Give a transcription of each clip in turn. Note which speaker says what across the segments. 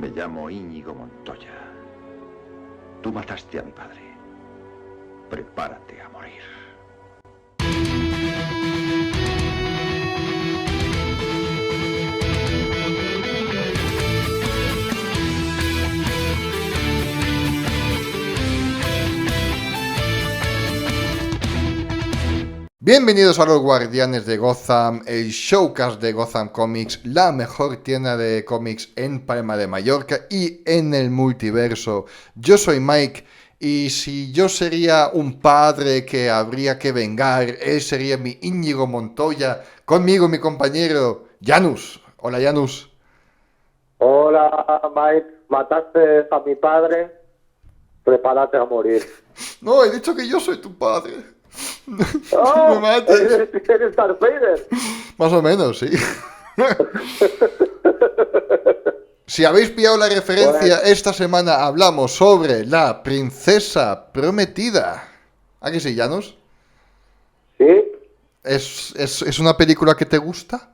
Speaker 1: Me llamo Íñigo Montoya. Tú mataste a mi padre. Prepárate a morir.
Speaker 2: Bienvenidos a los Guardianes de Gotham, el showcast de Gotham Comics, la mejor tienda de cómics en Palma de Mallorca y en el multiverso. Yo soy Mike y si yo sería un padre que habría que vengar, él sería mi Íñigo Montoya, conmigo mi compañero Janus. Hola Janus.
Speaker 3: Hola, Mike. Mataste a mi padre. Prepárate a morir.
Speaker 2: No, he dicho que yo soy tu padre.
Speaker 3: ¡Oh!
Speaker 2: Me mates.
Speaker 3: ¿Eres Darth Vader?
Speaker 2: Más o menos, sí. Si habéis pillado la referencia,
Speaker 3: Bueno.
Speaker 2: esta semana hablamos sobre la princesa prometida. ¿A que sí, Janus?
Speaker 3: Sí,
Speaker 2: ¿Es una película que te gusta?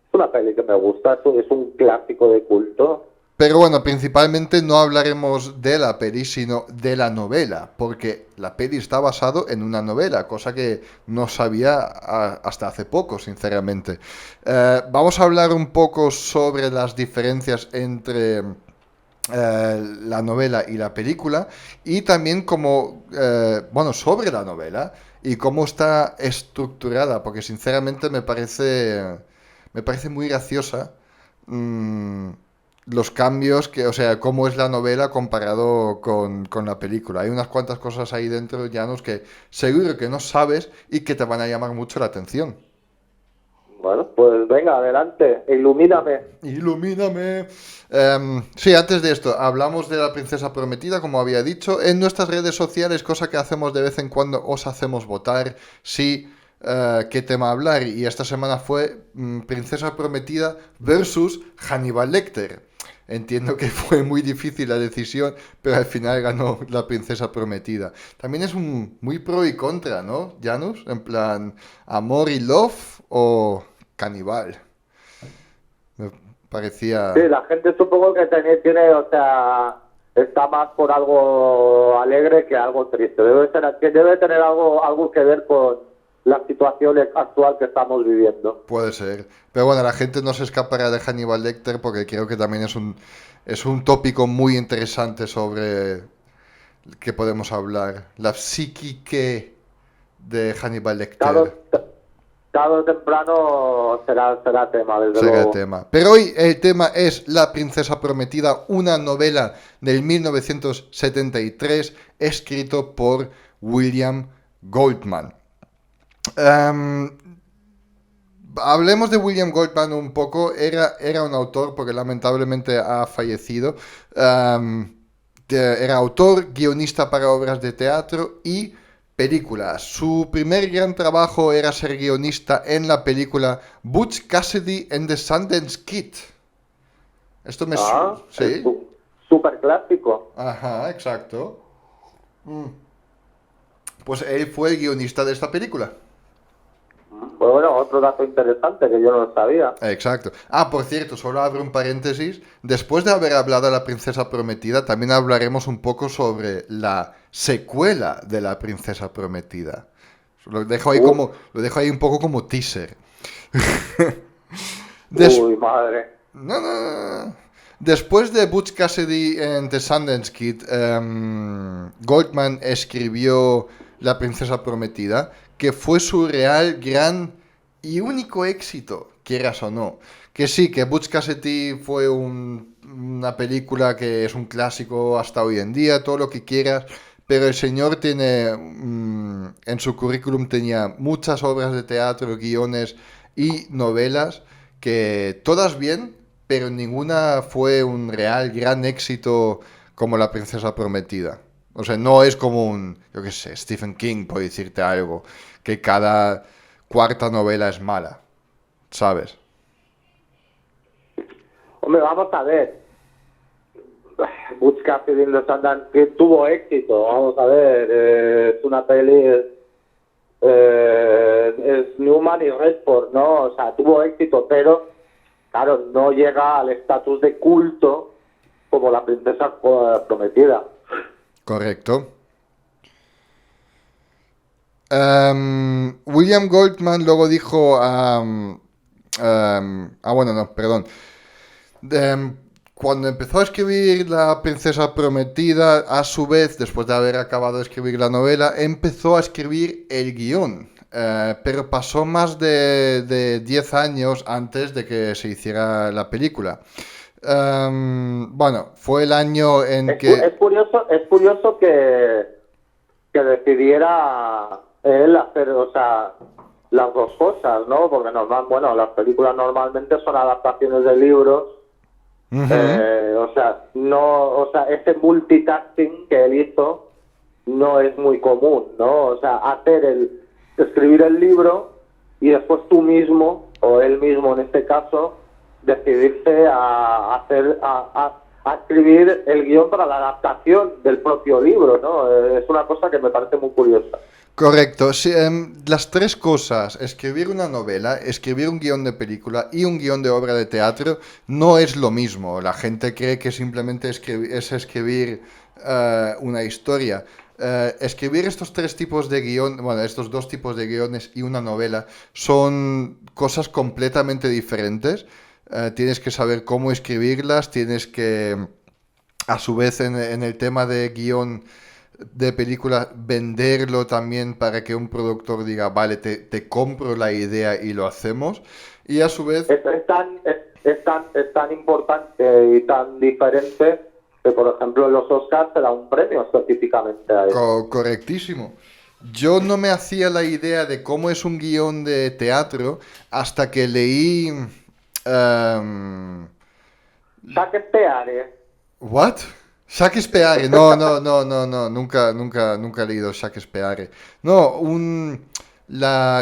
Speaker 3: es una peli que me gusta. Es un clásico de culto.
Speaker 2: Pero bueno, principalmente no hablaremos de la peli, sino de la novela, porque la peli está basado en una novela, cosa que no sabía hasta hace poco, sinceramente. Vamos a hablar un poco sobre las diferencias entre la novela y la película, y también como, bueno, sobre la novela y cómo está estructurada, porque sinceramente me parece muy graciosa. mmm, los cambios que, o sea, cómo es la novela comparado con la película. Hay unas cuantas cosas ahí dentro, Llanos, que seguro que no sabes y que te van a llamar mucho la atención.
Speaker 3: Bueno, pues venga, adelante. Ilumíname.
Speaker 2: Ilumíname. Sí, antes de esto, hablamos de la princesa prometida, como había dicho. En nuestras redes sociales, cosa que hacemos de vez en cuando, os hacemos votar si qué tema hablar. Y esta semana fue Princesa Prometida versus Hannibal Lecter. Entiendo que fue muy difícil la decisión, pero al final ganó la Princesa Prometida. También es un muy pro y contra, ¿no, Janus? En plan, amor y love o canibal. Me
Speaker 3: Sí,
Speaker 2: parecía...
Speaker 3: la gente supongo que tiene, o sea, está más por algo alegre que algo triste. Debe tener algo que ver con la situación actual que estamos viviendo.
Speaker 2: Puede ser. Pero bueno, la gente no se escapará de Hannibal Lecter porque creo que también es un tópico muy interesante sobre el que podemos hablar. La psique de Hannibal
Speaker 3: Tarde,
Speaker 2: Lecter
Speaker 3: tarde o temprano será tema, desde
Speaker 2: será el
Speaker 3: luego.
Speaker 2: tema. Pero hoy el tema es La Princesa Prometida, una novela del 1973 escrito por William Goldman. Em, Hablemos de William Goldman un poco. Era un autor, porque lamentablemente ha fallecido. Era autor, guionista para obras de teatro y películas. Su primer gran trabajo era ser guionista en la película Butch Cassidy and the Sundance Kid. Esto me...
Speaker 3: Es
Speaker 2: Sí.
Speaker 3: súper clásico.
Speaker 2: Ajá, exacto. Pues él fue el guionista de esta película.
Speaker 3: Pues bueno, otro dato interesante que yo no sabía.
Speaker 2: Exacto. Ah, por cierto, solo abro un paréntesis. Después de haber hablado de la princesa prometida, también hablaremos un poco sobre la secuela de la princesa prometida.
Speaker 3: Uf,
Speaker 2: Lo dejo ahí un poco como teaser. Des-
Speaker 3: uy, madre.
Speaker 2: no, no, no. Después de Butch Cassidy and the Sundance Kid, Goldman escribió La Princesa Prometida, que fue su real, gran y único éxito, quieras o no. Que sí, que Butch Cassidy fue una película que es un clásico hasta hoy en día, todo lo que quieras, pero el señor tiene, en su currículum tenía muchas obras de teatro, guiones y novelas, que todas bien, pero ninguna fue un real gran éxito como La Princesa Prometida. O sea, no es como yo qué sé, Stephen King, por decirte algo, que cada cuarta novela es mala, ¿sabes?
Speaker 3: Hombre, vamos a ver. Butch Cassidy and the Sundance Kid tuvo éxito. Vamos a ver. Es una peli. Es Newman y Redford, ¿no? O sea, tuvo éxito, pero claro, no llega al estatus de culto como La princesa prometida.
Speaker 2: Correcto. William Goldman luego dijo bueno, no, perdón. Em, Cuando empezó a escribir La princesa prometida, a su vez, después de haber acabado de escribir la novela, empezó a escribir el guión. Pero pasó más de 10 años antes de que se hiciera la película. Bueno, fue el año en
Speaker 3: Es
Speaker 2: que...
Speaker 3: curioso que decidiera él hacer, o sea, las dos cosas, ¿no? Porque bueno, las películas normalmente son adaptaciones de libros.
Speaker 2: Ujú.
Speaker 3: O sea, ese multitasking que él hizo no es muy común, ¿no? O sea, escribir el libro y después tú mismo, o él mismo en este caso, decidirse a escribir el guión para la adaptación del propio libro, ¿no? Es una cosa que me parece muy curiosa.
Speaker 2: Correcto, sí, las tres cosas, escribir una novela, escribir un guión de película y un guión de obra de teatro, no es lo mismo. La gente cree que simplemente es escribir una historia. Escribir estos tres tipos de guión, bueno, estos dos tipos de guiones y una novela son cosas completamente diferentes. Tienes que saber cómo escribirlas, tienes que, a su vez, en el tema de guión de película, venderlo también para que un productor diga, vale, te compro la idea y lo hacemos. Y a su vez...
Speaker 3: Es tan importante y tan diferente que, por ejemplo, en los Oscars se da un premio específicamente a eso.
Speaker 2: Correctísimo. Yo no me hacía la idea de cómo es un guión de teatro hasta que leí...
Speaker 3: Shakespeare.
Speaker 2: ¿What? Shakespeare, no, nunca he leído Shakespeare. No,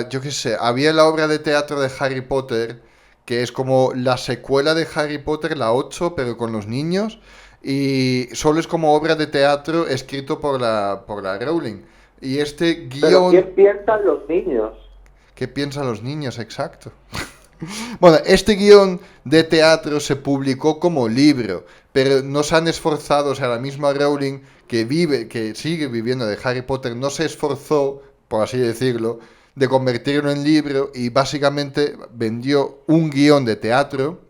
Speaker 2: yo qué sé, había la obra de teatro de Harry Potter, que es como la secuela de Harry Potter, la 8 pero con los niños, y solo es como obra de teatro escrito por la Rowling. Y este
Speaker 3: Pero
Speaker 2: guión...
Speaker 3: ¿quién piensa en los niños?
Speaker 2: ¿Qué piensan los niños? Exacto. Bueno, este guión de teatro se publicó como libro, pero no se han esforzado, o sea, la misma Rowling que sigue viviendo de Harry Potter, no se esforzó, por así decirlo, de convertirlo en libro y básicamente vendió un guión de teatro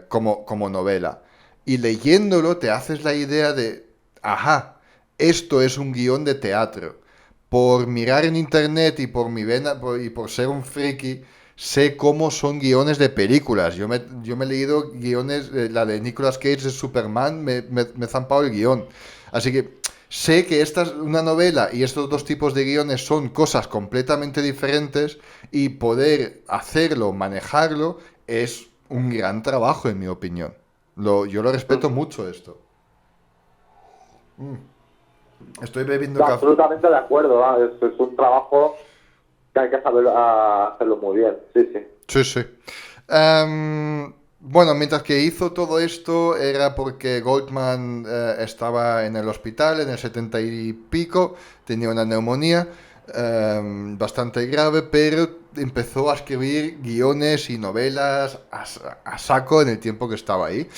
Speaker 2: como novela. Y leyéndolo te haces la idea de, ajá, esto es un guión de teatro. Por mirar en internet y por mi vena y por ser un friki, sé cómo son guiones de películas. Yo me he leído guiones, la de Nicolas Cage de Superman, me he zampado el guión. Así que sé que esta es una novela y estos dos tipos de guiones son cosas completamente diferentes y poder hacerlo, manejarlo, es un gran trabajo, en mi opinión. Yo lo respeto mucho esto. Estoy bebiendo café.
Speaker 3: Absolutamente de acuerdo, es un trabajo que hay que saber hacerlo muy bien, sí.
Speaker 2: Sí, sí. Bueno, mientras que hizo todo esto era porque Goldman estaba en el hospital en el 70 y pico, tenía una neumonía bastante grave, pero empezó a escribir guiones y novelas a saco en el tiempo que estaba ahí.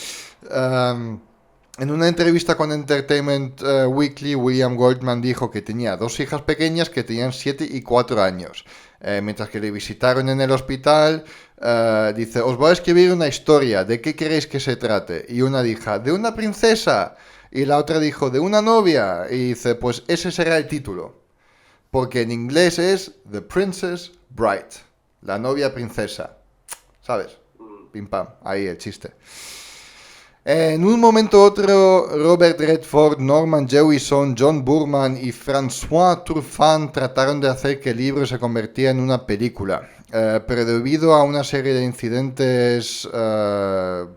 Speaker 2: En una entrevista con Entertainment Weekly, William Goldman dijo que tenía dos hijas pequeñas que tenían 7 y 4 años. Mientras que le visitaron en el hospital, dice, os voy a escribir una historia, ¿de qué queréis que se trate? Y una dijo, de una princesa. Y la otra dijo, de una novia. Y dice, pues ese será el título. Porque en inglés es The Princess Bride, la novia princesa. ¿Sabes? Pim pam, ahí el chiste. En un momento u otro, Robert Redford, Norman Jewison, John Boorman y François Truffaut trataron de hacer que el libro se convirtiera en una película, pero debido a una serie de incidentes, lo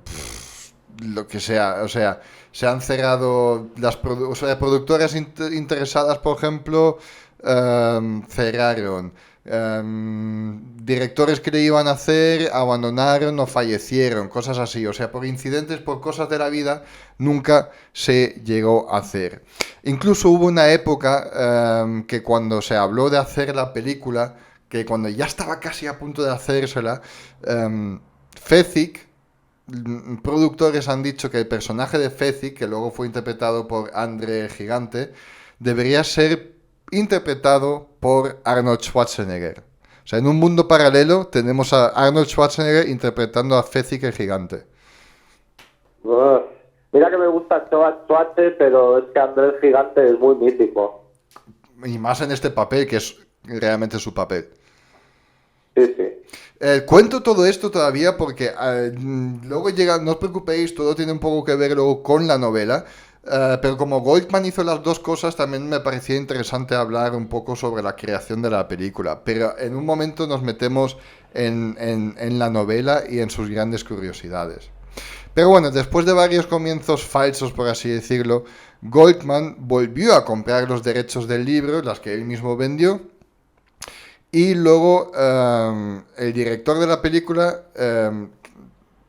Speaker 2: que sea, o sea, se han cerrado las productoras interesadas, por ejemplo, cerraron. Directores que le iban a hacer abandonaron o fallecieron, cosas así, o sea, por incidentes, por cosas de la vida, nunca se llegó a hacer. Incluso hubo una época que cuando se habló de hacer la película, que cuando ya estaba casi a punto de hacérsela, Fezzik, productores han dicho que el personaje de Fezzik, que luego fue interpretado por Andre el Gigante, debería ser interpretado por Arnold Schwarzenegger. O sea, en un mundo paralelo tenemos a Arnold Schwarzenegger interpretando a Fezzik el Gigante.
Speaker 3: Mira que me gusta Schwarze, pero es que Andrés Gigante es muy mítico.
Speaker 2: Y más en este papel, que es realmente su papel.
Speaker 3: Sí, sí.
Speaker 2: Cuento todo esto todavía porque luego llega, no os preocupéis, todo tiene un poco que ver luego con la novela, pero como Goldman hizo las dos cosas, también me parecía interesante hablar un poco sobre la creación de la película, pero en un momento nos metemos en la novela y en sus grandes curiosidades. Pero bueno, después de varios comienzos falsos, por así decirlo, Goldman volvió a comprar los derechos del libro, las que él mismo vendió, y luego el director de la película,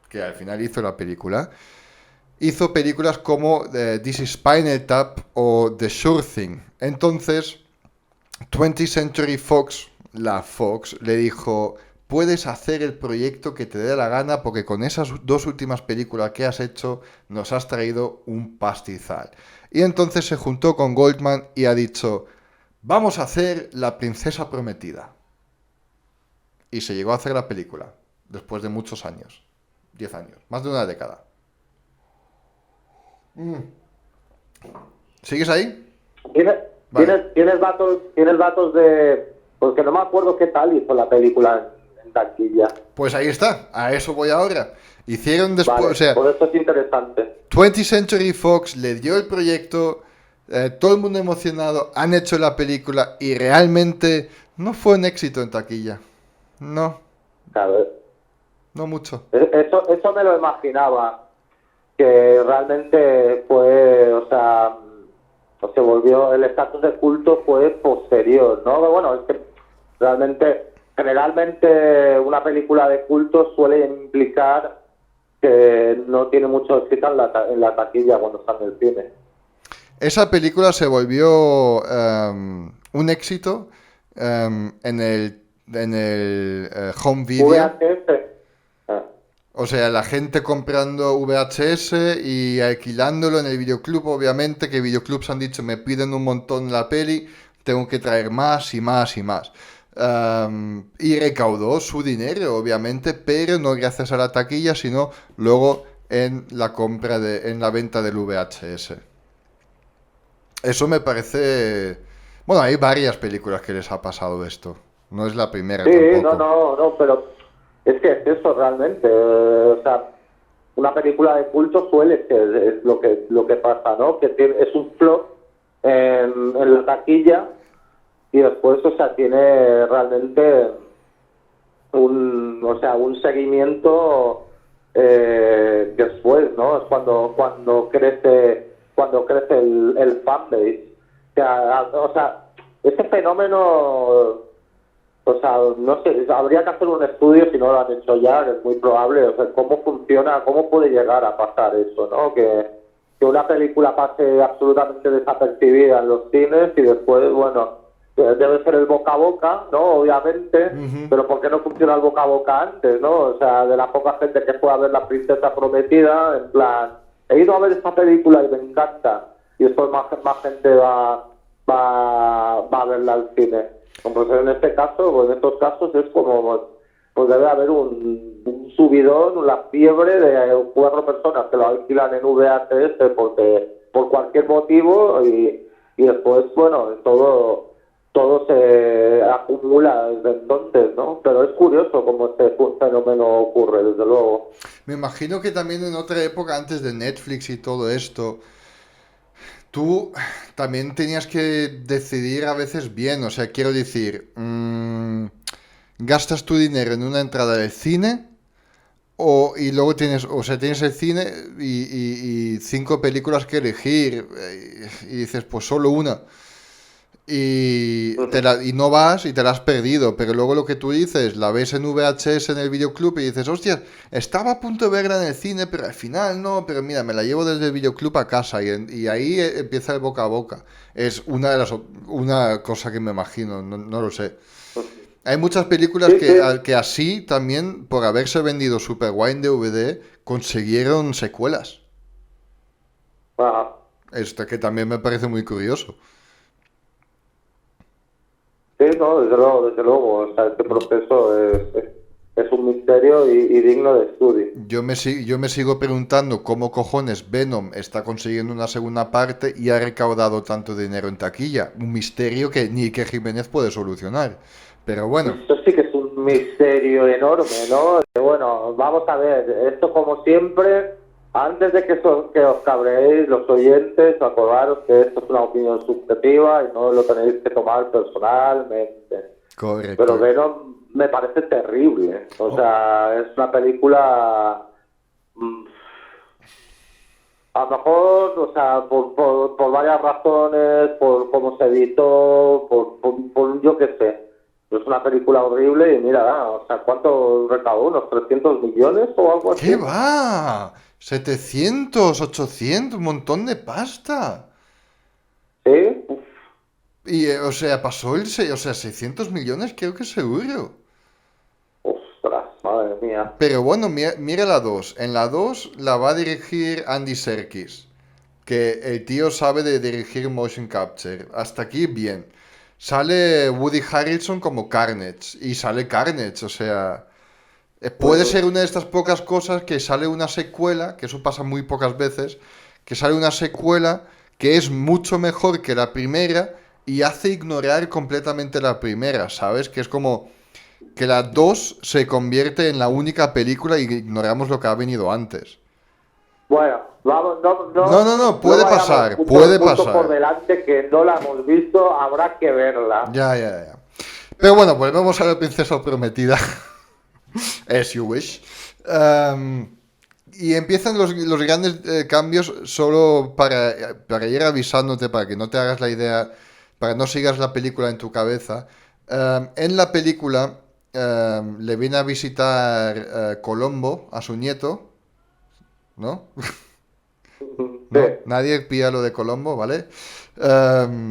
Speaker 2: que al final hizo la película, hizo películas como This is Spinal Tap o The Sure Thing. Entonces, 20th Century Fox, la Fox, le dijo: puedes hacer el proyecto que te dé la gana porque con esas dos últimas películas que has hecho nos has traído un pastizal. Y entonces se juntó con Goldman y ha dicho: vamos a hacer La Princesa Prometida. Y se llegó a hacer la película, después de muchos años, 10 años, más de una década. ¿Sigues ahí?
Speaker 3: Vale. ¿Tienes datos de...? Porque no me acuerdo qué tal hizo la película en taquilla.
Speaker 2: Pues ahí está, a eso voy ahora. Hicieron después,
Speaker 3: Vale,
Speaker 2: o sea,
Speaker 3: pues esto es interesante.
Speaker 2: 20th Century Fox le dio el proyecto, todo el mundo emocionado, han hecho la película y realmente no fue un éxito en taquilla. No,
Speaker 3: Claro,
Speaker 2: no mucho.
Speaker 3: eso me lo imaginaba, que realmente fue, o sea, se volvió, el estatus de culto fue posterior, ¿no? Pero bueno, es que realmente, generalmente una película de culto suele implicar que no tiene mucho éxito en la taquilla cuando está en el cine.
Speaker 2: Esa película se volvió un éxito en el home video.
Speaker 3: VHS.
Speaker 2: O sea, la gente comprando VHS y alquilándolo en el videoclub, obviamente, que videoclubs han dicho: me piden un montón la peli, tengo que traer más y más y más. Y recaudó su dinero, obviamente, pero no gracias a la taquilla, sino luego en la compra en la venta del VHS. Eso me parece... Bueno, hay varias películas que les ha pasado esto. No es la primera
Speaker 3: Sí,
Speaker 2: tampoco.
Speaker 3: no, pero es que es eso realmente. O sea, una película de culto suele ser es lo que pasa, ¿no? Que es un flop en la taquilla y después, o sea, tiene realmente un seguimiento después, ¿no? Es cuando crece el fanbase. O sea, ese fenómeno, o sea, no sé, habría que hacer un estudio, si no lo han hecho ya, es muy probable, o sea, cómo funciona, cómo puede llegar a pasar eso, ¿no? Que una película pase absolutamente desapercibida en los cines y después, bueno, debe ser el boca a boca, ¿no? Obviamente, pero ¿por qué no funciona el boca a boca antes, ¿no? O sea, de la poca gente que fue a ver La Princesa Prometida, en plan, he ido a ver esta película y me encanta, y después más gente va a verla al cine. Pues en este caso, pues en estos casos es como, pues debe haber un subidón, una fiebre de 4 personas que lo alquilan en VHS por cualquier motivo y después, bueno, todo se acumula desde entonces, ¿no? Pero es curioso cómo este fenómeno ocurre, desde luego.
Speaker 2: Me imagino que también en otra época, antes de Netflix y todo esto, tú también tenías que decidir a veces bien, o sea, quiero decir, gastas tu dinero en una entrada de cine y luego tienes el cine y 5 películas que elegir y dices, pues solo una. Y no vas y te la has perdido, pero luego lo que tú dices, la ves en VHS en el videoclub y dices: hostia, estaba a punto de verla en el cine, pero al final no, pero mira, me la llevo desde el videoclub a casa y ahí empieza el boca a boca. Es una cosa que me imagino, no lo sé. Hay muchas películas
Speaker 3: Sí, sí.
Speaker 2: que así también, por haberse vendido super guay en DVD, consiguieron secuelas.
Speaker 3: Ajá.
Speaker 2: Esto que también me parece muy curioso.
Speaker 3: Sí, no, desde luego, o sea, este proceso es un misterio y digno de estudio.
Speaker 2: Yo me sigo preguntando cómo cojones Venom está consiguiendo una segunda parte y ha recaudado tanto dinero en taquilla. Un misterio que ni que Jiménez puede solucionar. Pero bueno,
Speaker 3: Esto sí que es un misterio enorme, ¿no? Bueno, vamos a ver, esto como siempre, antes de que os cabréis los oyentes, acordaros que esto es una opinión subjetiva y no lo tenéis que tomar personalmente. Pero
Speaker 2: correcto.
Speaker 3: Venom me parece terrible, o
Speaker 2: Oh,
Speaker 3: sea, es una película... mm, a lo mejor, o sea, por varias razones, por cómo se editó, por yo qué sé. Es una película horrible y mira, o sea, ¿cuánto recaudó? ¿Unos 300 millones o algo
Speaker 2: ¿qué
Speaker 3: así?
Speaker 2: va? 700, 800, un montón de pasta.
Speaker 3: ¿Sí? Uf,
Speaker 2: Y, o sea, pasó o sea, 600 millones creo que seguro.
Speaker 3: ostras, madre mía.
Speaker 2: Pero bueno, mira la 2. En la 2 la va a dirigir Andy Serkis, que el tío sabe de dirigir motion capture. Hasta aquí bien. Sale Woody Harrelson como Carnage y sale Carnage, o sea, puede
Speaker 3: Ujú.
Speaker 2: ser una de estas pocas cosas que sale una secuela, que eso pasa muy pocas veces, que sale una secuela que es mucho mejor que la primera y hace ignorar completamente la primera, ¿sabes? Que es como que la 2 se convierte en la única película y ignoramos lo que ha venido antes.
Speaker 3: Bueno, vamos,
Speaker 2: No, no, no,
Speaker 3: no
Speaker 2: puede
Speaker 3: vayamos
Speaker 2: pasar, puede
Speaker 3: punto por
Speaker 2: pasar.
Speaker 3: delante que no la hemos visto, habrá que verla.
Speaker 2: Ya, ya, ya. Pero bueno, volvemos a la princesa prometida, as you wish. Y empiezan los grandes cambios solo para ir avisándote, para que no te hagas la idea, para no sigas la película en tu cabeza. En la película le viene a visitar Colombo a su nieto, ¿no?
Speaker 3: Sí.
Speaker 2: ¿No? Nadie pilla lo de Colombo, ¿vale? Em,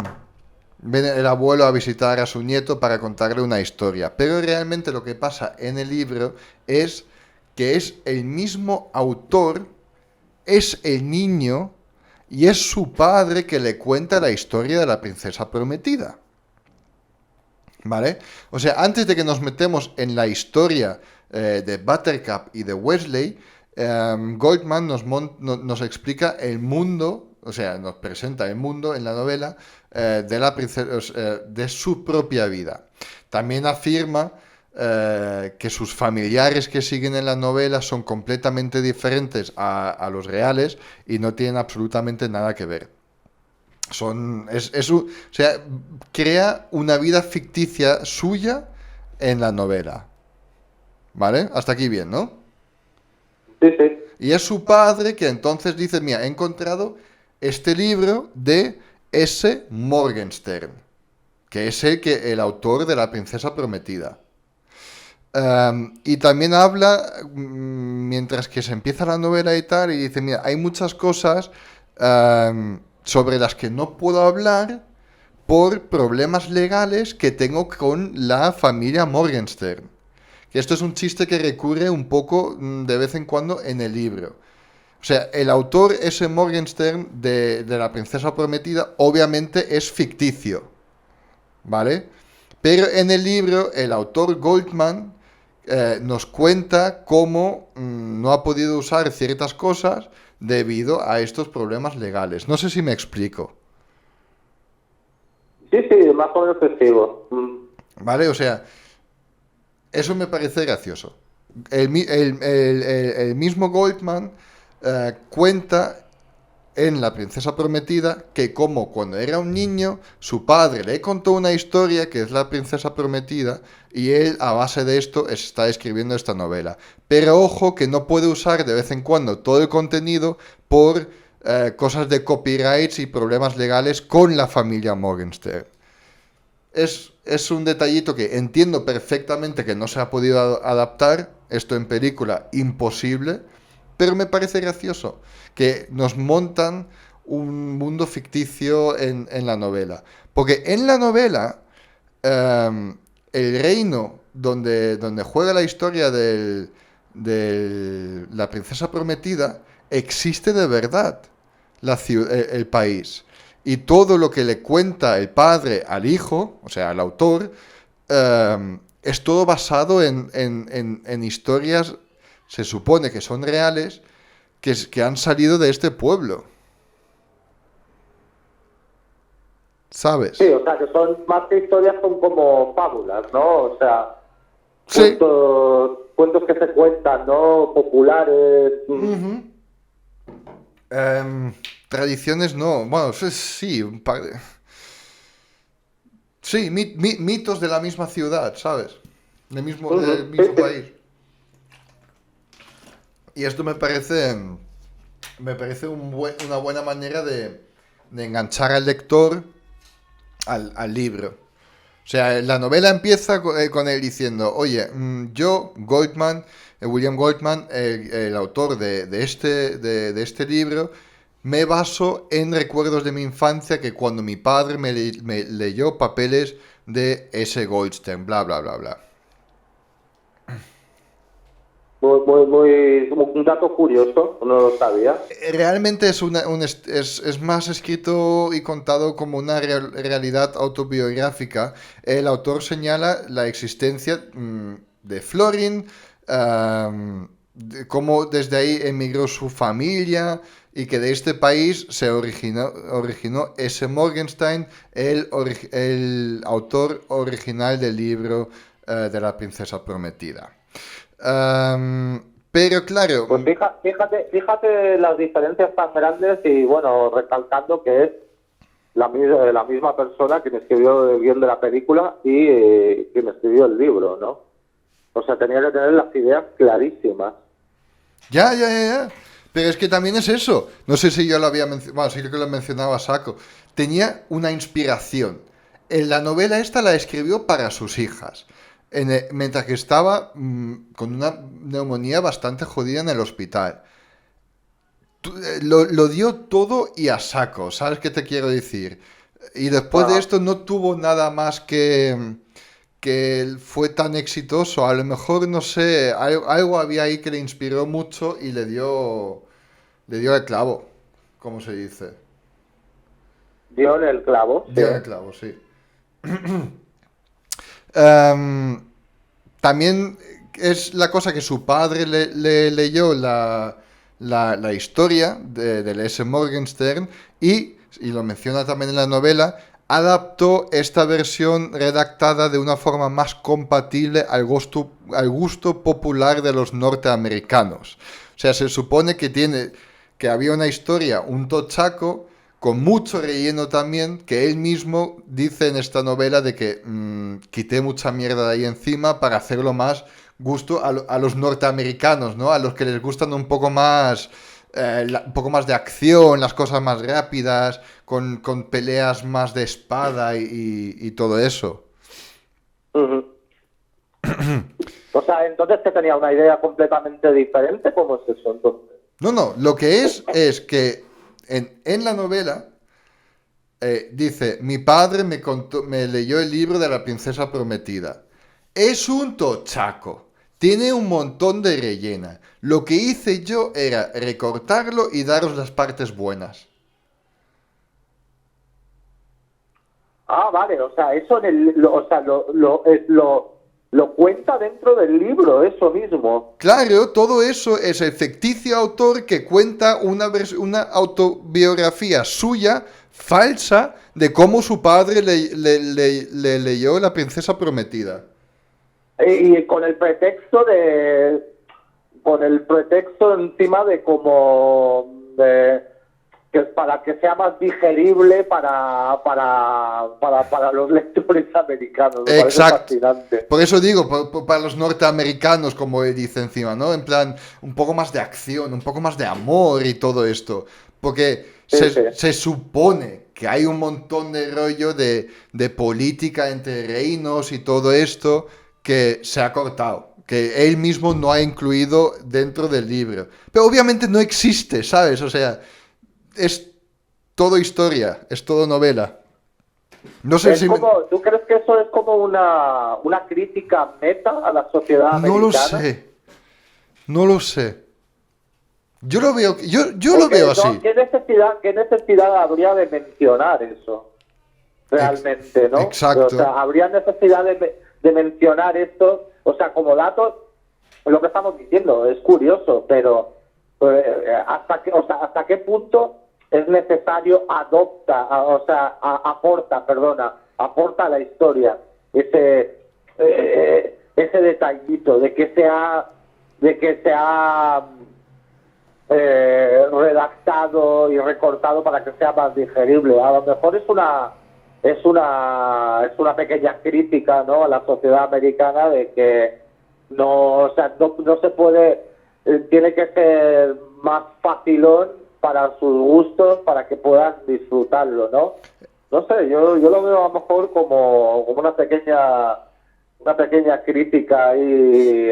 Speaker 2: Viene el abuelo a visitar a su nieto para contarle una historia. Pero realmente lo que pasa en el libro es que es el mismo autor, es el niño y es su padre que le cuenta la historia de la princesa prometida. ¿Vale? O sea, antes de que nos metemos en la historia de Buttercup y de Wesley, Goldman nos explica el mundo, o sea, nos presenta el mundo en la novela de la princesa, de su propia vida. También afirma que sus familiares que siguen en la novela son completamente diferentes a los reales y no tienen absolutamente nada que ver. O sea, crea una vida ficticia suya en la novela. ¿Vale? Hasta aquí bien, ¿no?
Speaker 3: Sí, sí.
Speaker 2: Y es su padre que entonces dice, mira, he encontrado este libro de S. Morgenstern, que es el autor de La princesa prometida. Y también habla, mientras que se empieza la novela y tal, y dice, mira, hay muchas cosas sobre las que no puedo hablar por problemas legales que tengo con la familia Morgenstern. Que esto es un chiste que recurre un poco de vez en cuando en el libro. O sea, el autor S. Morgenstern de La princesa prometida obviamente es ficticio, ¿vale? Pero en el libro el autor Goldman nos cuenta cómo no ha podido usar ciertas cosas debido a estos problemas legales. No sé si me explico.
Speaker 3: Sí, sí, más o menos festivo.
Speaker 2: ¿Vale? O sea, eso me parece gracioso. El mismo Goldman cuenta en La princesa prometida que como cuando era un niño su padre le contó una historia que es La princesa prometida y él a base de esto está escribiendo esta novela. Pero ojo que no puede usar de vez en cuando todo el contenido por cosas de copyrights y problemas legales con la familia Morgenstern. Es un detallito que entiendo perfectamente que no se ha podido adaptar, esto en película imposible, pero me parece gracioso que nos montan un mundo ficticio en la novela. Porque en la novela, el reino donde juega la historia de la princesa prometida existe de verdad, el país. Y todo lo que le cuenta el padre al hijo, o sea, al autor, es todo basado en historias, se supone que son reales, que han salido de este pueblo. ¿Sabes?
Speaker 3: Sí, o sea, que son más que historias, son como fábulas, ¿no? O sea,
Speaker 2: Sí.
Speaker 3: cuentos que se cuentan, ¿no? Populares.
Speaker 2: Tradiciones no. Bueno, sí, un par de... Sí, mitos de la misma ciudad, ¿sabes? Del
Speaker 3: Sí,
Speaker 2: mismo
Speaker 3: sí.
Speaker 2: país. Y esto me parece una buena manera de enganchar al lector al libro. O sea, la novela empieza con él diciendo, oye, yo, Goldman, William Goldman, el autor de este libro, me baso en recuerdos de mi infancia que cuando mi padre me leyó papeles de S. Goldstein, bla, bla, bla, bla.
Speaker 3: Un dato curioso, no lo sabía.
Speaker 2: Realmente es más escrito y contado como una realidad autobiográfica. El autor señala la existencia de Florin, de cómo desde ahí emigró su familia y que de este país se originó S. Morgenstern, el autor original del libro de la princesa prometida. Pero claro,
Speaker 3: Pues fíjate las diferencias tan grandes y bueno, recalcando que es la misma persona quien escribió el guión de la película y quien escribió el libro, ¿no? O sea, tenía que tener las ideas clarísimas.
Speaker 2: ya. Pero es que también es eso. No sé si yo lo había mencionado. Bueno, sí que lo mencionaba Saco. Tenía una inspiración. En la novela esta la escribió para sus hijas. Mientras que estaba con una neumonía bastante jodida en el hospital. Lo dio todo y a saco. ¿Sabes qué te quiero decir? Y después de
Speaker 3: Ah,
Speaker 2: esto no tuvo nada más que él fue tan exitoso. A lo mejor, no sé, algo había ahí que le inspiró mucho y le dio el clavo, como se dice.
Speaker 3: dio en el clavo, sí.
Speaker 2: Dio el clavo, sí. Em, También es la cosa que su padre le leyó la historia del S. Morgenstern y lo menciona también en la novela, adaptó esta versión redactada de una forma más compatible al gusto popular de los norteamericanos. O sea, se supone que había una historia, un tochaco, con mucho relleno también, que él mismo dice en esta novela de que quité mucha mierda de ahí encima para hacerlo más gusto a los norteamericanos, ¿no? A los que les gustan un poco más, un poco más de acción, las cosas más rápidas, con peleas más de espada y todo eso.
Speaker 3: Ujú. O sea, entonces que tenía una idea completamente diferente, ¿cómo es eso entonces?
Speaker 2: No, lo que es que en la novela dice, mi padre me leyó el libro de la princesa prometida. Es un tochaco. Tiene un montón de rellena. Lo que hice yo era recortarlo y daros las partes buenas.
Speaker 3: Ah, vale, o sea, eso o sea, lo cuenta dentro del libro, eso mismo.
Speaker 2: Claro, todo eso es el ficticio autor que cuenta una autobiografía suya, falsa, de cómo su padre le leyó La princesa prometida.
Speaker 3: Y con el pretexto encima de como que es para que sea más digerible para los lectores americanos. Me parece
Speaker 2: Exacto.
Speaker 3: fascinante.
Speaker 2: Por eso digo, para los norteamericanos, como él dice encima, ¿no? En plan, un poco más de acción, un poco más de amor y todo esto. Porque
Speaker 3: Sí, sí.
Speaker 2: se supone que hay un montón de rollo de política entre reinos y todo esto que se ha cortado, que él mismo no ha incluido dentro del libro. Pero obviamente no existe, ¿sabes? O sea, es todo historia, es todo novela. No sé si...
Speaker 3: ¿Tú crees que eso es como una crítica meta a la sociedad americana?
Speaker 2: No lo sé. No lo sé. Yo lo veo, yo lo
Speaker 3: Porque,
Speaker 2: veo
Speaker 3: ¿no?
Speaker 2: así.
Speaker 3: ¿Qué necesidad habría de mencionar eso? Realmente, ¿no?
Speaker 2: Exacto.
Speaker 3: O sea, habría necesidad de mencionar esto, o sea, como datos, lo que estamos diciendo es curioso, pero ¿hasta qué punto es necesario aporta a la historia ese detallito de que sea redactado y recortado para que sea más digerible? A lo mejor es una pequeña crítica, ¿no?, a la sociedad americana, de que no se puede, tiene que ser más facilón para sus gustos, para que puedan disfrutarlo, ¿no? No sé, yo lo veo a lo mejor como una pequeña crítica ahí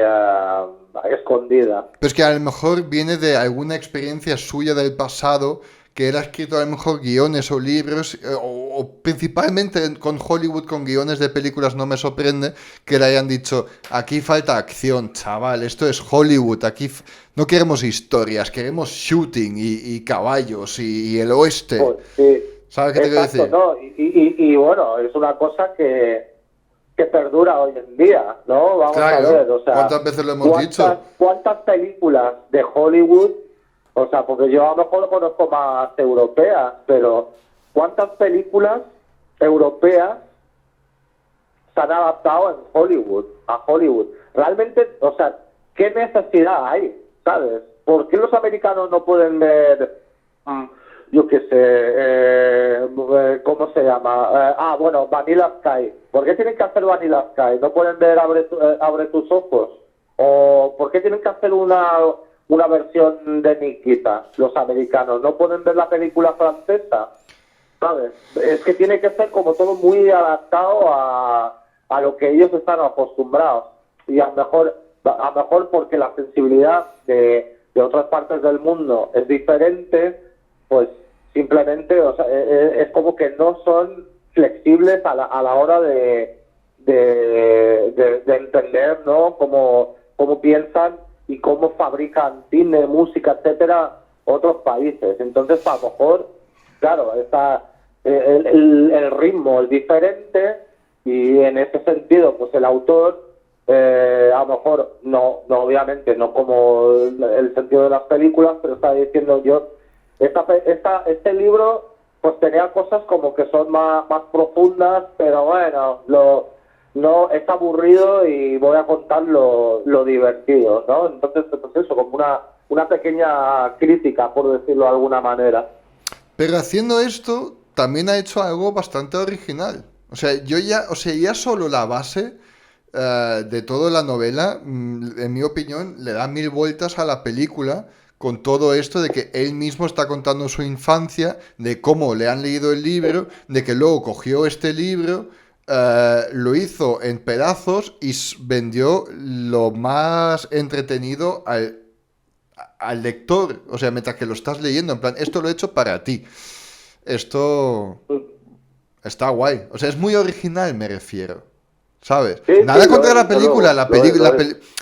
Speaker 3: escondida.
Speaker 2: Pero es que a lo mejor viene de alguna experiencia suya del pasado, que él ha escrito a lo mejor guiones o libros, o principalmente con Hollywood, con guiones de películas, no me sorprende que le hayan dicho, aquí falta acción, chaval, esto es Hollywood, aquí no queremos historias, queremos shooting y caballos y el oeste.
Speaker 3: Pues sí.
Speaker 2: ¿Sabes qué te quiero decir?
Speaker 3: ¿No? Y bueno, es una cosa que perdura hoy en día, ¿no? Vamos
Speaker 2: Claro.
Speaker 3: a ver, o sea,
Speaker 2: ¿Cuántas veces lo hemos dicho?
Speaker 3: ¿Cuántas películas de Hollywood, o sea, porque yo a lo mejor conozco más europeas, pero ¿cuántas películas europeas se han adaptado a Hollywood? Realmente, o sea, ¿qué necesidad hay? ¿Sabes? ¿Por qué los americanos no pueden ver, yo qué sé, ¿cómo se llama? Bueno, Vanilla Sky. ¿Por qué tienen que hacer Vanilla Sky? ¿No pueden ver Abre tus ojos? ¿O por qué tienen que hacer una versión de Nikita, los americanos? ¿No pueden ver la película francesa? ¿Sabes? Es que tiene que ser como todo muy adaptado a lo que ellos están acostumbrados. Y a lo mejor porque la sensibilidad de otras partes del mundo es diferente, pues simplemente, o sea, es como que no son flexibles a la hora de entender, ¿no?, cómo piensan y cómo fabrican cine, música, etcétera, otros países. Entonces, a lo mejor, claro, el ritmo es diferente, y en ese sentido, pues el autor, a lo mejor no obviamente no como el sentido de las películas, pero está diciendo yo, este libro pues tenía cosas como que son más profundas, pero bueno, no es aburrido y voy a contar lo divertido, ¿no? Entonces, pues eso, como una pequeña crítica, por decirlo de alguna manera.
Speaker 2: Pero haciendo esto, también ha hecho algo bastante original. O sea, ya solo la base de toda la novela, en mi opinión, le da 1000 vueltas a la película, con todo esto de que él mismo está contando su infancia, de cómo le han leído el libro, de que luego cogió este libro, lo hizo en pedazos y vendió lo más entretenido al lector. O sea, mientras que lo estás leyendo, en plan, esto lo he hecho para ti. Esto está guay. O sea, es muy original, me refiero. ¿Sabes?
Speaker 3: Sí,
Speaker 2: Nada
Speaker 3: sí,
Speaker 2: contra la película.
Speaker 3: luego,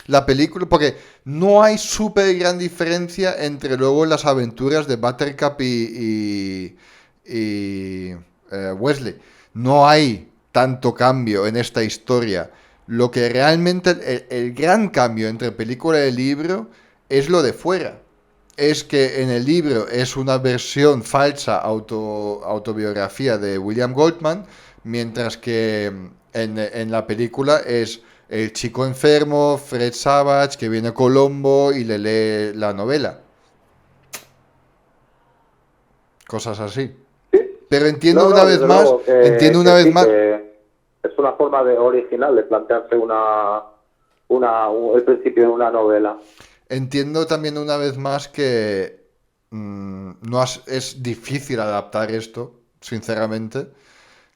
Speaker 2: La película, porque no hay súper gran diferencia entre luego las aventuras de Buttercup y Wesley. No hay tanto cambio en esta historia. Lo que realmente, el gran cambio entre película y libro es lo de fuera. Es que en el libro es una versión falsa autobiografía de William Goldman, mientras que en la película es el chico enfermo, Fred Savage, que viene a Colombo y le lee la novela. Cosas así. Pero entiendo una vez más,
Speaker 3: que es una forma original de plantearse el principio de una novela.
Speaker 2: Entiendo también una vez más que es difícil adaptar esto, sinceramente.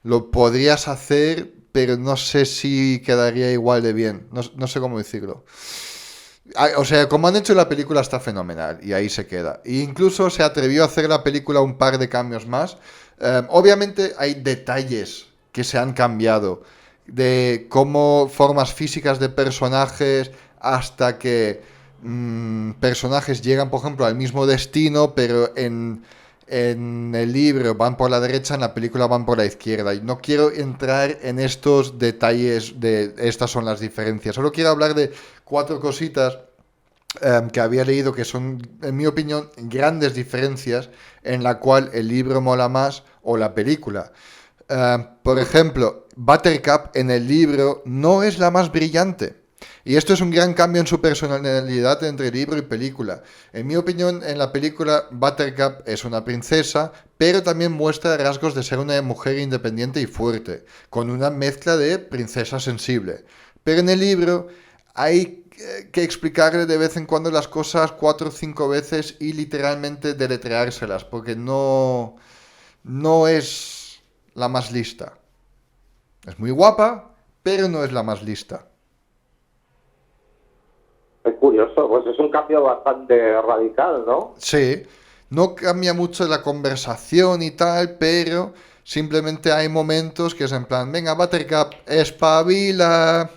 Speaker 2: Lo podrías hacer, pero no sé si quedaría igual de bien. No sé cómo decirlo. O sea, como han hecho la película está fenomenal y ahí se queda. E incluso se atrevió a hacer la película un par de cambios más. Obviamente hay detalles que se han cambiado, de cómo formas físicas de personajes hasta que personajes llegan, por ejemplo, al mismo destino, pero en el libro van por la derecha, en la película van por la izquierda. Y no quiero entrar en estos detalles de estas son las diferencias. Solo quiero hablar de 4 cositas que había leído que son, en mi opinión, grandes diferencias en la cual el libro mola más o la película. Por ejemplo, Buttercup en el libro no es la más brillante. Y esto es un gran cambio en su personalidad entre libro y película. En mi opinión, en la película Buttercup es una princesa, pero también muestra rasgos de ser una mujer independiente y fuerte, con una mezcla de princesa sensible. Pero en el libro hay que explicarle de vez en cuando las cosas 4 o 5 veces y literalmente deletreárselas, porque no es la más lista. Es muy guapa, pero no es la más lista.
Speaker 3: Es curioso, pues es un cambio bastante radical, ¿no?
Speaker 2: Sí, no cambia mucho la conversación y tal, pero simplemente hay momentos que es en plan, venga, Buttercup, espabila.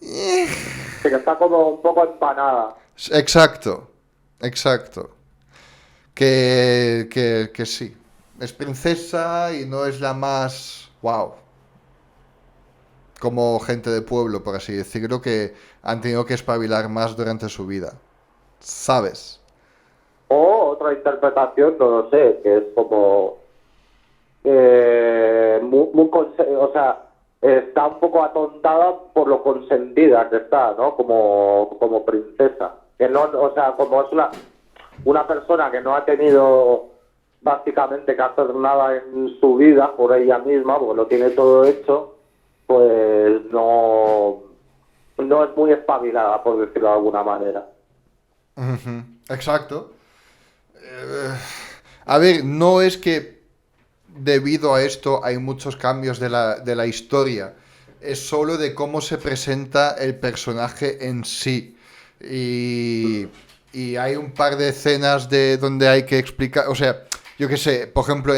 Speaker 3: Sí, que está como un poco empanada.
Speaker 2: Exacto. Que sí. Es princesa y no es la más... Wow. Como gente de pueblo, por así decirlo, que han tenido que espabilar más durante su vida. ¿Sabes?
Speaker 3: O otra interpretación, no lo sé, que es como... o sea, está un poco atontada por lo consentida que está, ¿no? Como princesa. Que no, o sea, como es una persona que no ha tenido básicamente que hacer nada en su vida por ella misma, porque lo tiene todo hecho, pues no es muy espabilada, por decirlo de alguna manera.
Speaker 2: Exacto. A ver, no es que debido a esto hay muchos cambios de la historia. Es solo de cómo se presenta el personaje en sí. Y hay un par de escenas de donde hay que explicar. O sea, yo qué sé, por ejemplo,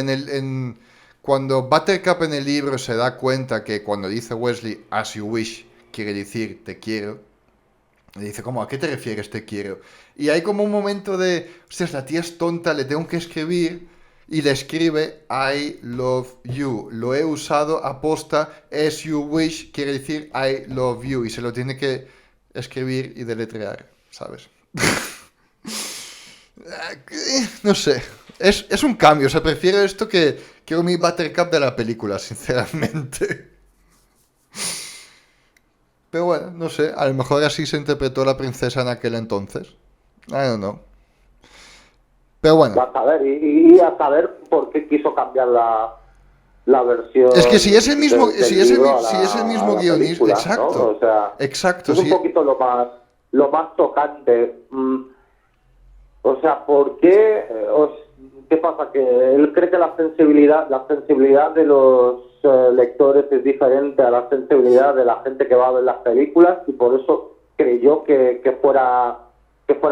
Speaker 2: cuando Buttercup en el libro se da cuenta que cuando dice Wesley, as you wish, quiere decir te quiero. Le dice, ¿cómo? ¿A qué te refieres te quiero? Y hay como un momento de, hostias, la tía es tonta, le tengo que escribir. Y le escribe I love you. Lo he usado aposta, as you wish, quiere decir I love you. Y se lo tiene que escribir y deletrear, ¿sabes? No sé. Es un cambio. O sea, prefiero esto que mi Buttercup de la película, sinceramente. Pero bueno, no sé. A lo mejor así se interpretó la princesa en aquel entonces. I don't know. Pero bueno.
Speaker 3: A saber, y a saber por qué quiso cambiar la versión.
Speaker 2: Es que si es el mismo, si es el mismo guionista,
Speaker 3: película,
Speaker 2: exacto.
Speaker 3: ¿no? O sea,
Speaker 2: exacto.
Speaker 3: Es un poquito lo más tocante. O sea, ¿por qué? ¿Qué pasa? Que él cree que la sensibilidad de los lectores es diferente a la sensibilidad de la gente que va a ver las películas, y por eso creyó que fuera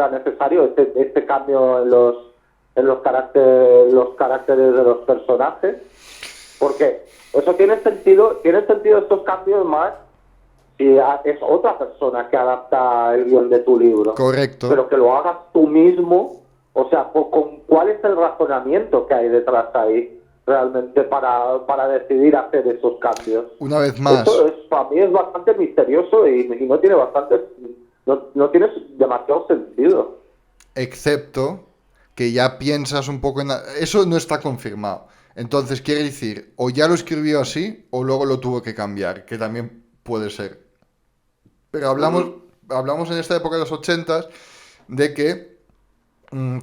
Speaker 3: necesario este cambio en los caracteres de los personajes, porque eso tiene sentido estos cambios más si es otra persona que adapta el guión de tu libro.
Speaker 2: Correcto.
Speaker 3: Pero que lo hagas tú mismo, o sea, ¿cuál es el razonamiento que hay detrás ahí realmente para decidir hacer esos cambios?
Speaker 2: Una vez más.
Speaker 3: Eso para mí es bastante misterioso y no tiene no tiene demasiado sentido.
Speaker 2: Excepto que ya piensas un poco en... Eso no está confirmado. Entonces, quiere decir, o ya lo escribió así, o luego lo tuvo que cambiar, que también puede ser. Pero hablamos en esta época de los 80s de que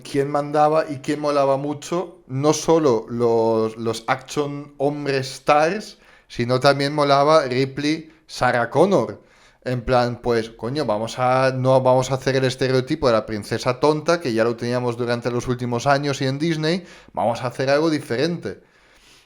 Speaker 2: quien mandaba y quien molaba mucho, no solo los action hombres stars, sino también molaba Ripley, Sarah Connor. En plan, pues, coño, no vamos a hacer el estereotipo de la princesa tonta, que ya lo teníamos durante los últimos años y en Disney, vamos a hacer algo diferente.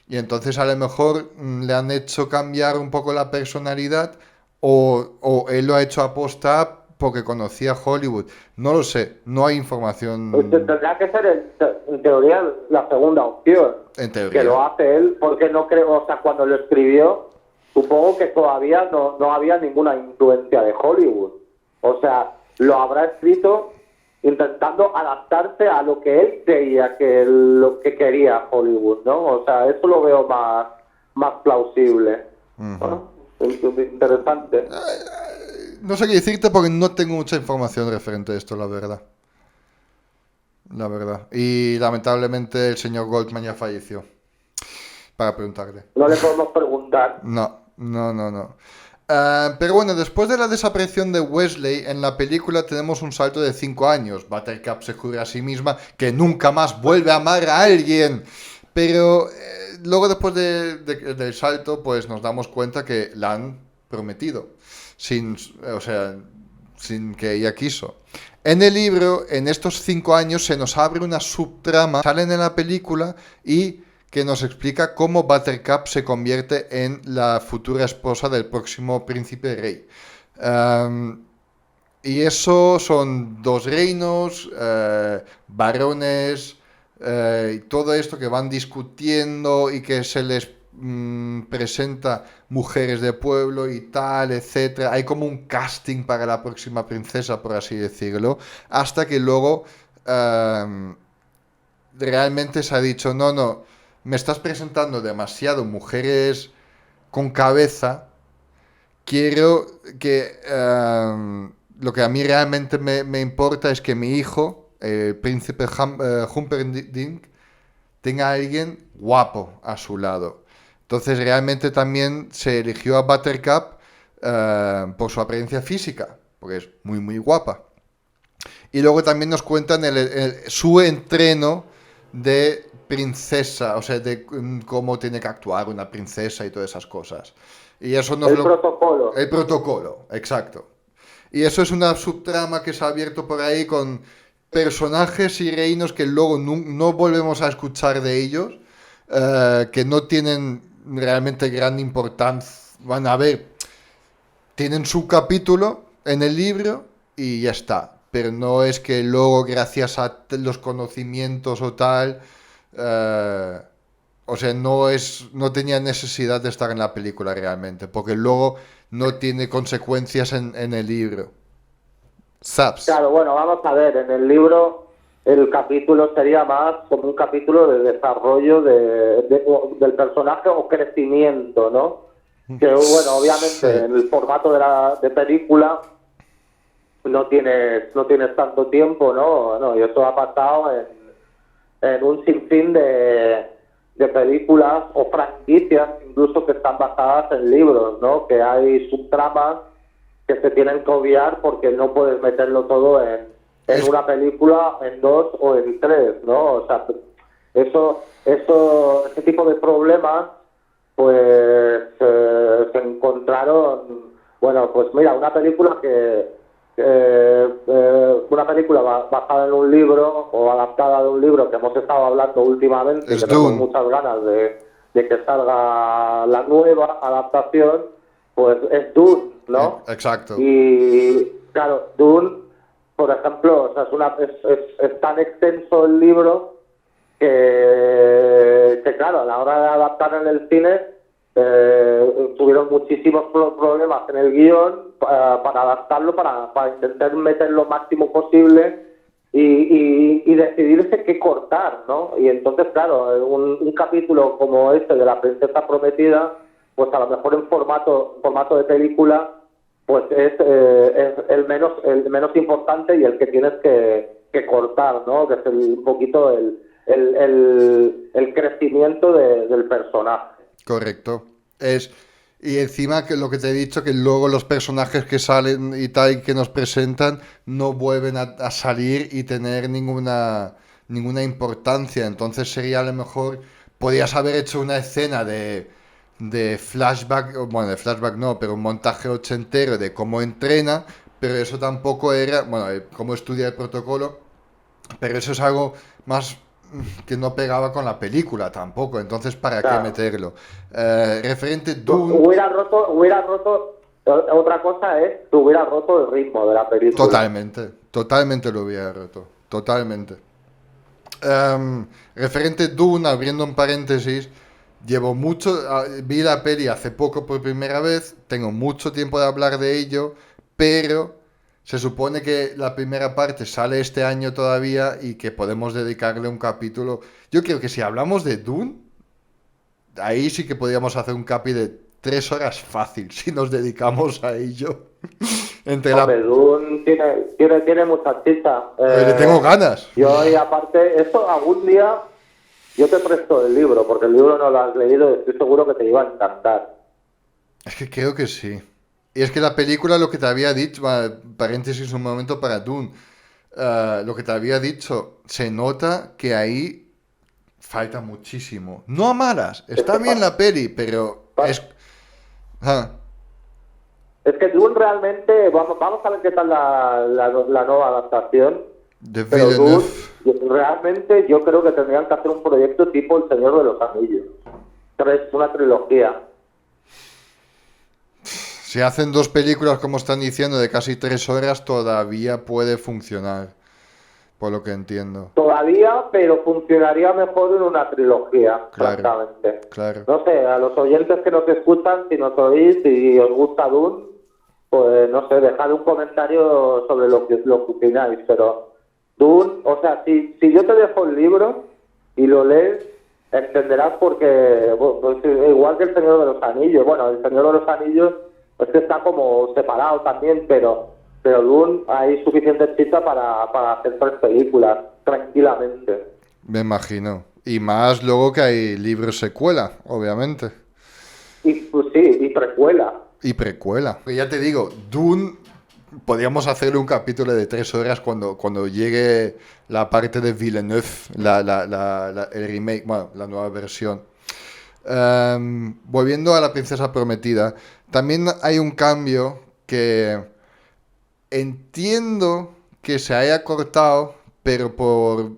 Speaker 2: Y entonces a lo mejor le han hecho cambiar un poco la personalidad, o él lo ha hecho aposta porque conocía Hollywood. No lo sé, no hay información
Speaker 3: Pues tendrá que ser, en teoría, la segunda opción.
Speaker 2: en teoría.
Speaker 3: Que lo hace él, porque no creo, o sea, cuando lo escribió, supongo que todavía no había ninguna influencia de Hollywood. O sea, lo habrá escrito intentando adaptarse a lo que él creía lo que quería Hollywood, ¿no? O sea, eso lo veo más plausible. ¿No? Interesante.
Speaker 2: No sé qué decirte porque no tengo mucha información referente a esto, la verdad. La verdad. Y lamentablemente el señor Goldman ya falleció. Para preguntarle.
Speaker 3: No le podemos preguntar.
Speaker 2: No. Pero bueno, después de la desaparición de Wesley, en la película tenemos un salto de 5 años. Buttercup se jura a sí misma que nunca más vuelve a amar a alguien. Pero luego después del salto, pues nos damos cuenta que la han prometido. Sin que ella quiso. En el libro, en estos 5 años, se nos abre una subtrama, salen en la película y que nos explica cómo Buttercup se convierte en la futura esposa del próximo príncipe rey. Y eso son 2 reinos, varones, y todo esto que van discutiendo y que se les presenta mujeres de pueblo y tal, etcétera. Hay como un casting para la próxima princesa, por así decirlo, hasta que luego realmente se ha dicho, no, me estás presentando demasiado mujeres con cabeza, quiero que lo que a mí realmente me importa es que mi hijo, el príncipe Humperdinck, tenga a alguien guapo a su lado. Entonces realmente también se eligió a Buttercup por su apariencia física, porque es muy muy guapa. Y luego también nos cuentan su entreno de princesa, o sea, de cómo tiene que actuar una princesa y todas esas cosas. Y eso nos
Speaker 3: protocolo.
Speaker 2: El protocolo, exacto. Y eso es una subtrama que se ha abierto por ahí con personajes y reinos que luego no volvemos a escuchar de ellos, que no tienen realmente gran importancia. Van a ver, tienen su capítulo en el libro y ya está. Pero no es que luego, gracias a los conocimientos o tal, o sea, no tenía necesidad de estar en la película realmente, porque luego no tiene consecuencias en el libro. ¿Sabes?
Speaker 3: Claro, bueno, vamos a ver, en el libro el capítulo sería más como un capítulo de desarrollo del personaje o crecimiento, ¿no? Que bueno, obviamente
Speaker 2: Sí.
Speaker 3: en el formato de película no tienes tanto tiempo, ¿no? Y eso ha pasado en un sinfín de películas o franquicias incluso que están basadas en libros, ¿no? Que hay subtramas que se tienen que obviar porque no puedes meterlo todo en una película, en 2 o en 3, ¿no? O sea, ese tipo de problemas pues se encontraron, bueno, pues mira, una película basada en un libro o adaptada de un libro que hemos estado hablando últimamente,
Speaker 2: Es
Speaker 3: que tenemos
Speaker 2: Dune.
Speaker 3: muchas ganas de que salga la nueva adaptación, pues es Dune, ¿no?
Speaker 2: Exacto.
Speaker 3: Y claro, Dune, por ejemplo, o sea, es tan extenso el libro que claro, a la hora de adaptar en el cine tuvieron muchísimos problemas en el guión para adaptarlo, para intentar meter lo máximo posible y decidirse qué cortar, ¿no? Y entonces, claro, un capítulo como este de La Princesa Prometida, pues a lo mejor en formato de película, pues es el menos importante y el que tienes que cortar, ¿no? Que es un poquito el crecimiento del personaje.
Speaker 2: Correcto. Y encima que lo que te he dicho, que luego los personajes que salen y tal que nos presentan no vuelven a salir y tener ninguna importancia. Entonces sería a lo mejor, podías haber hecho una escena de flashback, bueno, de flashback no, pero un montaje ochentero de cómo entrena, pero eso tampoco era, bueno, cómo estudia el protocolo, pero eso es algo más que no pegaba con la película tampoco, entonces ¿para
Speaker 3: Claro.
Speaker 2: qué meterlo? Referente Dune...
Speaker 3: Hubiera roto Otra cosa es que hubiera roto el ritmo de la película.
Speaker 2: Totalmente lo hubiera roto, totalmente. Referente Dune, abriendo un paréntesis, vi la peli hace poco por primera vez, tengo mucho tiempo de hablar de ello, pero se supone que la primera parte sale este año todavía y que podemos dedicarle un capítulo. Yo creo que si hablamos de Dune, ahí sí que podríamos hacer un capi de 3 horas fácil, si nos dedicamos a ello.
Speaker 3: Hombre, Dune tiene mucha chicha.
Speaker 2: Le tengo ganas.
Speaker 3: Yo, y aparte, esto algún día yo te presto el libro, porque el libro no lo has leído y estoy seguro que te iba a encantar.
Speaker 2: Es que creo que sí. Y es que la película, lo que te había dicho, paréntesis un momento para Dune, lo que te había dicho, se nota que ahí falta muchísimo. No a malas, está bien la peli, pero es...
Speaker 3: Es que Dune realmente, vamos a ver qué tal la nueva adaptación.
Speaker 2: De
Speaker 3: Pero
Speaker 2: Villeneuve.
Speaker 3: Dune, realmente yo creo que tendrían que hacer un proyecto tipo El Señor de los Anillos. Una trilogía.
Speaker 2: Si hacen 2 películas, como están diciendo, de casi 3 horas, todavía puede funcionar, por lo que entiendo.
Speaker 3: Todavía, pero funcionaría mejor en una trilogía,
Speaker 2: Claro,
Speaker 3: francamente.
Speaker 2: claro.
Speaker 3: No sé, a los oyentes que nos escuchan, si nos oís, si os gusta Dune, pues no sé, dejad un comentario sobre lo que opináis, pero Dune, o sea, si yo te dejo el libro y lo lees, entenderás porque, pues, igual que El Señor de los Anillos, bueno, El Señor de los Anillos es que está como separado también, pero Dune hay suficiente chicha para hacer 3 películas, tranquilamente.
Speaker 2: Me imagino. Y más luego que hay libros secuela, obviamente.
Speaker 3: Y pues sí, y precuela.
Speaker 2: Y precuela. Ya te digo, Dune, podríamos hacerle un capítulo de 3 horas cuando llegue la parte de Villeneuve, el remake, bueno, la nueva versión. Volviendo a La Princesa Prometida, también hay un cambio que entiendo que se haya cortado, pero por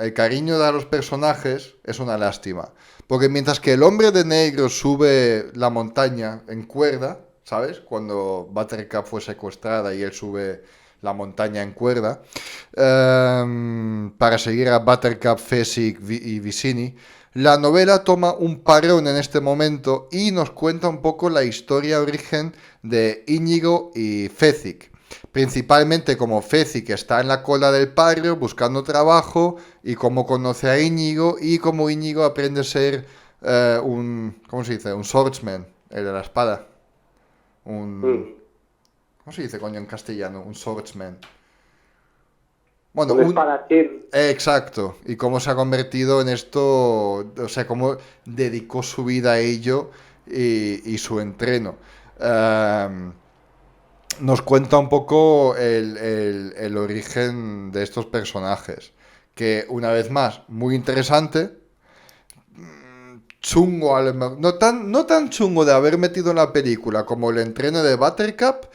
Speaker 2: el cariño de los personajes es una lástima. Porque mientras que el hombre de negro sube la montaña en cuerda, ¿sabes? Cuando Buttercup fue secuestrada y él sube la montaña en cuerda, para seguir a Buttercup, Fezzik y Vicini, la novela toma un parón en este momento y nos cuenta un poco la historia origen de Íñigo y Fezzik. Principalmente como Fezzik está en la cola del barrio buscando trabajo y cómo conoce a Íñigo y cómo Íñigo aprende a ser ¿cómo se dice? Un swordsman, el de la espada. ¿Cómo se dice, coño, en castellano? Un swordsman. Bueno,
Speaker 3: Un espadachín.
Speaker 2: Exacto. Y cómo se ha convertido en esto, o sea, cómo dedicó su vida a ello y su entreno. Nos cuenta un poco el origen de estos personajes. Que, una vez más, muy interesante. Chungo, no tan chungo de haber metido en la película como el entreno de Buttercup,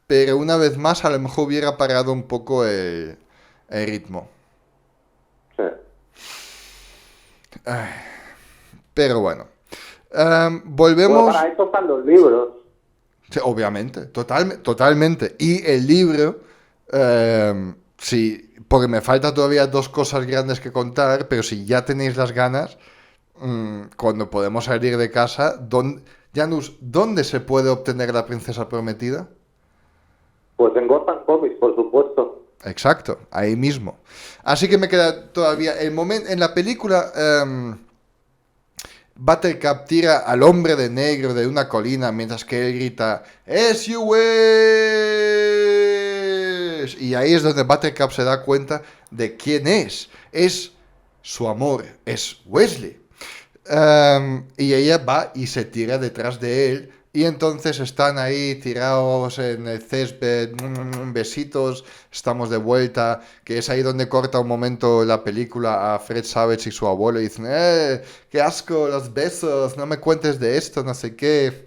Speaker 2: pero una vez más a lo mejor hubiera parado un poco el ritmo.
Speaker 3: Sí.
Speaker 2: Pero bueno. Volvemos...
Speaker 3: Bueno, para eso están los libros.
Speaker 2: Sí, obviamente, totalmente. Y el libro, sí, porque me faltan todavía 2 cosas grandes que contar, pero si ya tenéis las ganas, cuando podemos salir de casa, Janus, ¿dónde se puede obtener La Princesa Prometida?
Speaker 3: Pues en Gotham Comics, por supuesto.
Speaker 2: Exacto, ahí mismo. Así que me queda todavía el momento en la película. Buttercup tira al hombre de negro de una colina mientras que él grita "As you wish", y ahí es donde Buttercup se da cuenta de quién es su amor, es Wesley. Y ella va y se tira detrás de él. Y entonces están ahí tirados en el césped, besitos, estamos de vuelta, que es ahí donde corta un momento la película a Fred Savage y su abuelo y dicen, qué asco, los besos, no me cuentes de esto, no sé qué.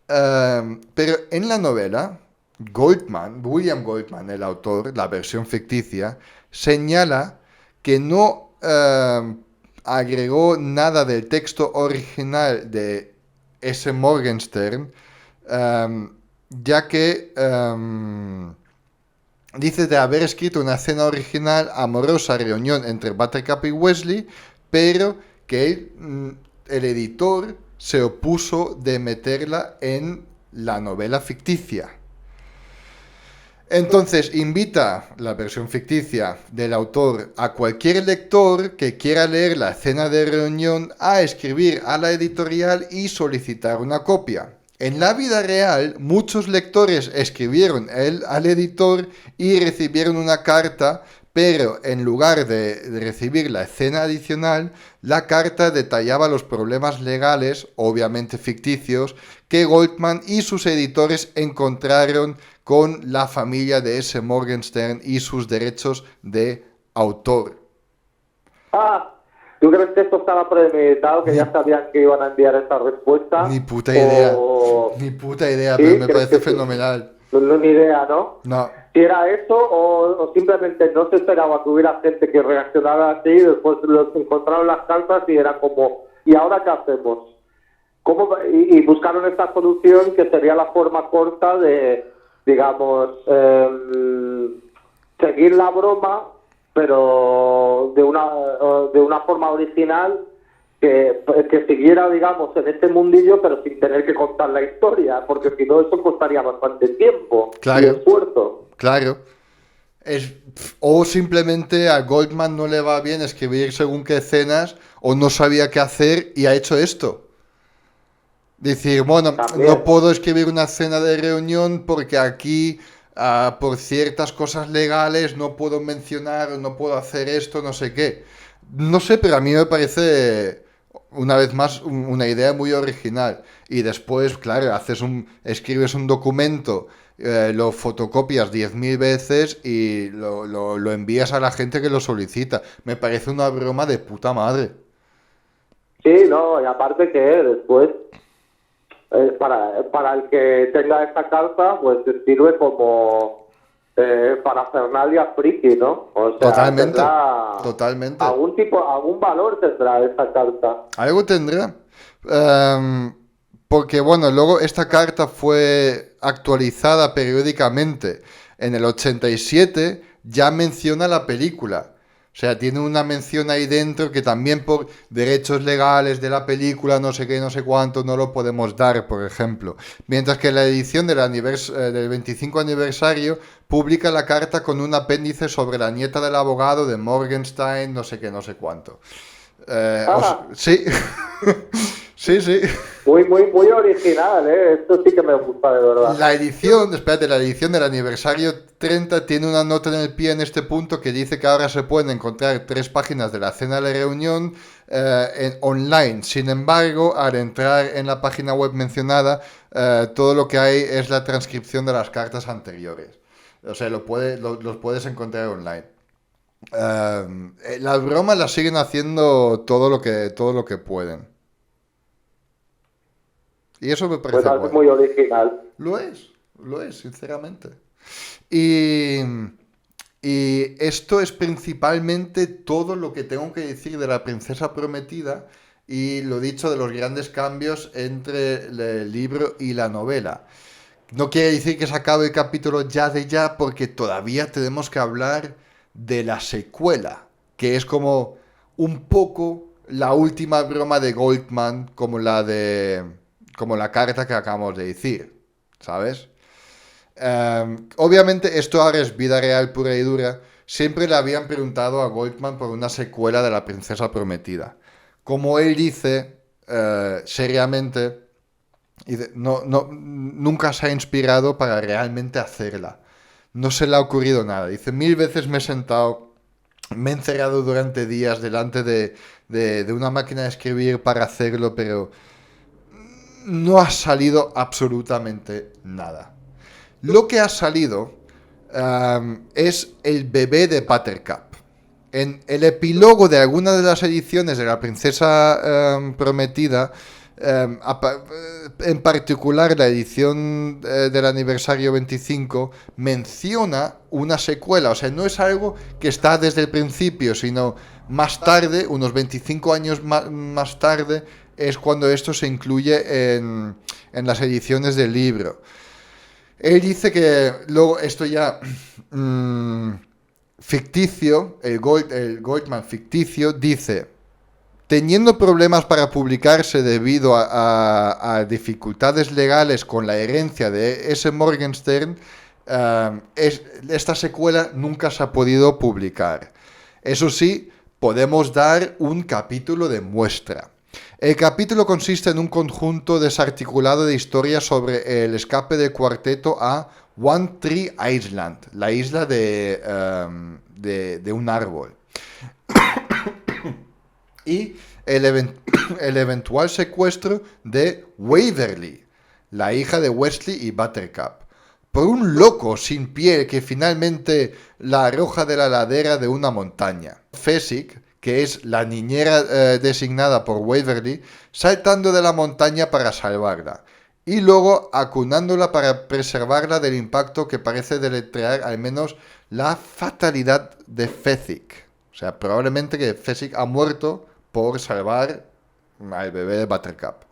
Speaker 2: Pero en la novela, William Goldman, el autor, la versión ficticia, señala que no agregó nada del texto original de S. Morgenstern ya que dice de haber escrito una escena original, amorosa reunión entre Buttercup y Wesley, pero que el editor se opuso de meterla en la novela ficticia. Entonces invita la versión ficticia del autor a cualquier lector que quiera leer la escena de reunión a escribir a la editorial y solicitar una copia. En la vida real, muchos lectores escribieron al editor y recibieron una carta, pero en lugar de recibir la escena adicional, la carta detallaba los problemas legales, obviamente ficticios, que Goldman y sus editores encontraron con la familia de S. Morgenstern y sus derechos de autor.
Speaker 3: ¿Tú crees que esto estaba premeditado, que ya sabían que iban a enviar esta respuesta?
Speaker 2: Ni puta idea, ni puta idea,
Speaker 3: ¿Sí?
Speaker 2: pero me parece fenomenal.
Speaker 3: No, ni idea, ¿no?
Speaker 2: No.
Speaker 3: Si era eso o simplemente no se esperaba que hubiera gente que reaccionara así, después los encontraron las cartas y era como, ¿y ahora qué hacemos? Y buscaron esta solución que sería la forma corta de, digamos, seguir la broma, pero de una forma original que siguiera, digamos, en este mundillo, pero sin tener que contar la historia, porque si no eso costaría bastante tiempo y esfuerzo.
Speaker 2: Claro. O simplemente a Goldman no le va bien escribir según qué escenas, o no sabía qué hacer y ha hecho esto. Decir, bueno,
Speaker 3: También.
Speaker 2: no puedo escribir una escena de reunión porque aquí, por ciertas cosas legales, no puedo mencionar, no puedo hacer esto, no sé qué. No sé, pero a mí me parece, una vez más, una idea muy original. Y después, claro, escribes un documento, lo fotocopias 10.000 veces y lo envías a la gente que lo solicita. Me parece una broma de puta madre.
Speaker 3: Sí, no, y aparte que después, para el que tenga esta carta, pues sirve como parafernalia friki, ¿no? O sea,
Speaker 2: Totalmente.
Speaker 3: Algún valor tendrá esta carta.
Speaker 2: Algo tendrá. Porque, bueno, luego esta carta fue actualizada periódicamente. En el 87 ya menciona la película. O sea, tiene una mención ahí dentro que también por derechos legales de la película, no sé qué, no sé cuánto, no lo podemos dar, por ejemplo. Mientras que la edición del 25 aniversario publica la carta con un apéndice sobre la nieta del abogado de Morgenstern, no sé qué, no sé cuánto. Sí. Sí.
Speaker 3: Muy original, ¿eh? Esto sí que me gusta, de verdad.
Speaker 2: La edición del aniversario 30 tiene una nota en el pie en este punto que dice que ahora se pueden encontrar 3 páginas de la cena de reunión online. Sin embargo, al entrar en la página web mencionada, todo lo que hay es la transcripción de las cartas anteriores. O sea, los puedes encontrar online. Las bromas las siguen haciendo todo lo que pueden. Y eso me parece
Speaker 3: Pues muy original.
Speaker 2: Lo es, sinceramente. Y esto es principalmente todo lo que tengo que decir de La Princesa Prometida y lo dicho de los grandes cambios entre el libro y la novela. No quiere decir que se acabe el capítulo ya porque todavía tenemos que hablar de la secuela, que es como un poco la última broma de Goldman, como la carta que acabamos de decir, ¿sabes? Obviamente esto ahora es vida real pura y dura. Siempre le habían preguntado a Goldman por una secuela de La Princesa Prometida. Como él dice, seriamente, nunca se ha inspirado para realmente hacerla. No se le ha ocurrido nada. Dice, 1000 veces me he sentado, me he encerrado durante días delante de una máquina de escribir para hacerlo, pero no ha salido absolutamente nada. Lo que ha salido es el bebé de Buttercup. En el epílogo de alguna de las ediciones de La Princesa Prometida, en particular la edición del aniversario 25, menciona una secuela. O sea, no es algo que está desde el principio, sino más tarde, unos 25 años más tarde, es cuando esto se incluye en en las ediciones del libro. Él dice que luego esto ya ficticio, el Goldman ficticio dice: teniendo problemas para publicarse debido a dificultades legales con la herencia de S. Morgenstern, esta secuela nunca se ha podido publicar. Eso sí, podemos dar un capítulo de muestra. El capítulo consiste en un conjunto desarticulado de historias sobre el escape del cuarteto a One Tree Island, la isla de un árbol. Y el eventual secuestro de Waverly, la hija de Wesley y Buttercup, por un loco sin pie que finalmente la arroja de la ladera de una montaña. Fezzik, que es la niñera designada por Waverly, saltando de la montaña para salvarla, y luego acunándola para preservarla del impacto que parece deletrear al menos la fatalidad de Fezzik. O sea, probablemente que Fezzik ha muerto por salvar al bebé de Buttercup.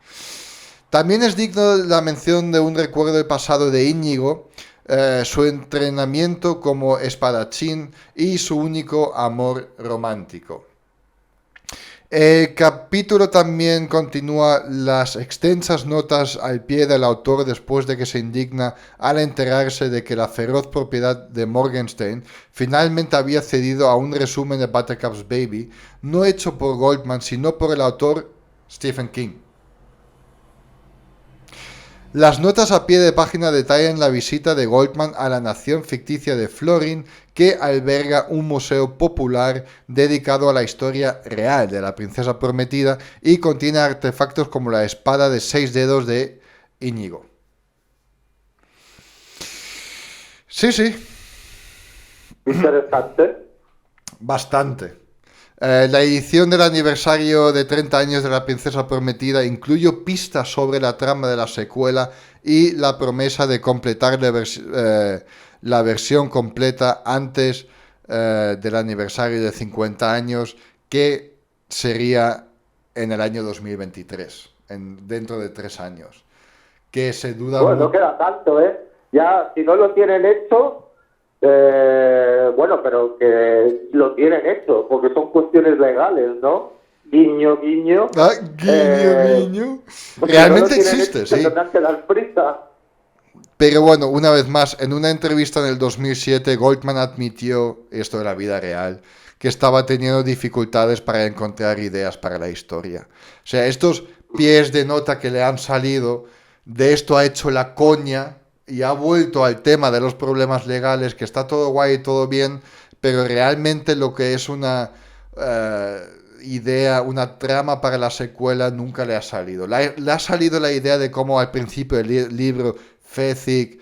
Speaker 2: También es digno la mención de un recuerdo del pasado de Íñigo, su entrenamiento como espadachín y su único amor romántico. El capítulo también continúa las extensas notas al pie del autor después de que se indigna al enterarse de que la feroz propiedad de Morgenstern finalmente había cedido a un resumen de Buttercup's Baby, no hecho por Goldman sino por el autor Stephen King. Las notas a pie de página detallan la visita de Goldman a la nación ficticia de Florin, que alberga un museo popular dedicado a la historia real de la princesa prometida y contiene artefactos como la espada de 6 dedos de Íñigo. Sí.
Speaker 3: Interesante.
Speaker 2: Bastante. La edición del aniversario de 30 años de la princesa prometida incluye pistas sobre la trama de la secuela y la promesa de completar la versión completa antes del aniversario de 50 años, que sería en el año 2023, dentro de 3 años. Que se duda
Speaker 3: Bueno, no queda tanto, ¿eh? Ya, si no lo tienen hecho... bueno, pero que lo tienen hecho, porque son cuestiones legales, ¿no? Guiño, guiño.
Speaker 2: Guiño. Realmente
Speaker 3: si no
Speaker 2: existe,
Speaker 3: hecho,
Speaker 2: sí.
Speaker 3: Tendrán que dar prisa.
Speaker 2: Pero bueno, una vez más, en una entrevista en el 2007, Goldman admitió, esto de la vida real, que estaba teniendo dificultades para encontrar ideas para la historia. O sea, estos pies de nota que le han salido, de esto ha hecho la coña y ha vuelto al tema de los problemas legales, que está todo guay y todo bien, pero realmente lo que es una idea, una trama para la secuela nunca le ha salido. Le ha salido la idea de cómo al principio del libro Fezzik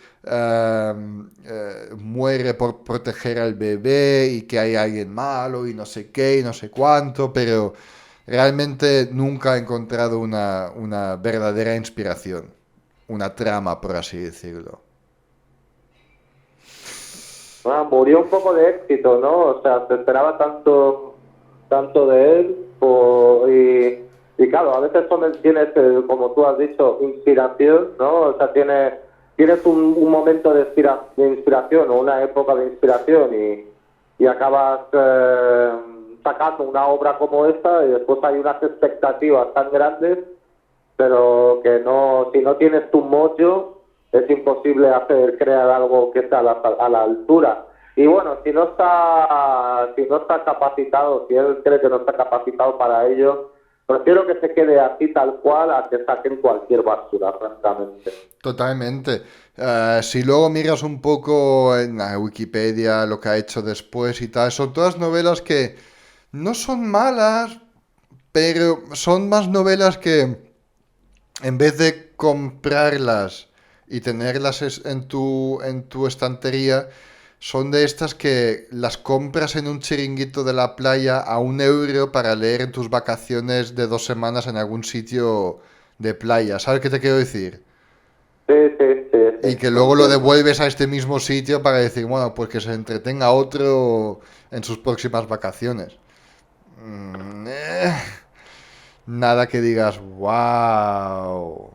Speaker 2: muere por proteger al bebé y que hay alguien malo y no sé qué y no sé cuánto, pero realmente nunca ha encontrado una verdadera inspiración. Una trama, por así decirlo.
Speaker 3: Murió un poco de éxito, ¿no? O sea, se esperaba tanto de él, y claro, a veces tienes, como tú has dicho, inspiración, ¿no? O sea, tienes un momento de inspiración o una época de inspiración y acabas sacando una obra como esta, y después hay unas expectativas tan grandes, pero que no, si no tienes tu mojo, es imposible crear algo que esté a la altura. Y bueno, si no está capacitado, si él cree que no está capacitado para ello, prefiero que se quede así tal cual a que saquen cualquier basura, francamente.
Speaker 2: Totalmente. Si luego miras un poco en la Wikipedia lo que ha hecho después y tal, son todas novelas que no son malas, pero son más novelas que en vez de comprarlas y tenerlas en tu estantería, son de estas que las compras en un chiringuito de la playa a €1 para leer en tus vacaciones de 2 semanas en algún sitio de playa. ¿Sabes qué te quiero decir?
Speaker 3: Sí.
Speaker 2: Y que luego lo devuelves a este mismo sitio para decir, bueno, pues que se entretenga otro en sus próximas vacaciones. Nada que digas, wow.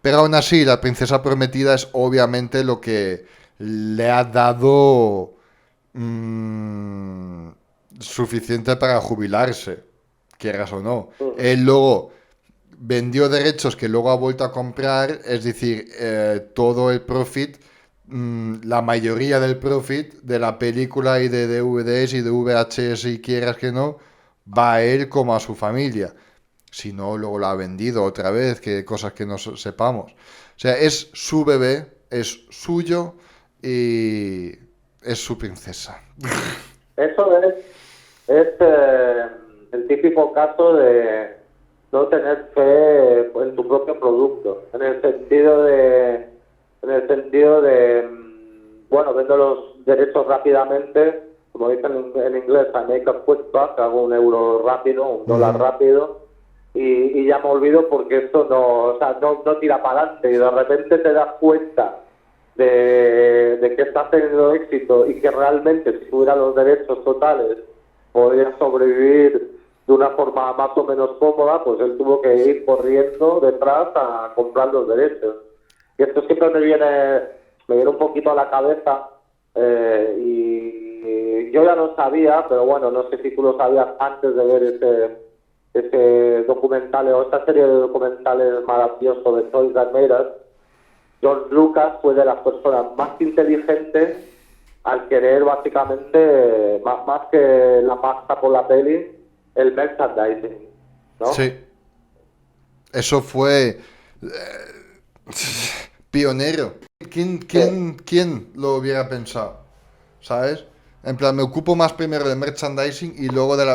Speaker 2: Pero aún así, la princesa prometida es obviamente lo que le ha dado suficiente para jubilarse, quieras o no. Él luego vendió derechos que luego ha vuelto a comprar, es decir, todo el profit, la mayoría del profit de la película y de DVDs y de VHS, y quieras que no, va a él como a su familia. Si no, luego la ha vendido otra vez, que cosas que no sepamos. O sea, es su bebé, es suyo y es su princesa.
Speaker 3: Eso es el típico caso de no tener fe en tu propio producto, en el sentido de bueno, vendo los derechos rápidamente, como dicen en inglés, I make a quick buck, hago un euro rápido, un dólar rápido, y ya me olvido porque esto no tira para adelante, y de repente te das cuenta de que estás teniendo éxito y que realmente si tuviera los derechos totales podría sobrevivir de una forma más o menos cómoda, pues él tuvo que ir corriendo detrás a comprar los derechos. Y esto siempre me viene un poquito a la cabeza, y yo ya lo sabía, pero bueno, no sé si tú lo sabías antes de ver ese documental o esta serie de documentales maravillosos de Toys That Made Us. George Lucas fue de las personas más inteligentes al querer básicamente, más que la pasta por la peli, el merchandising, ¿no?
Speaker 2: Sí. Eso fue pionero. ¿Quién lo hubiera pensado? ¿Sabes? En plan, me ocupo más primero del merchandising y luego de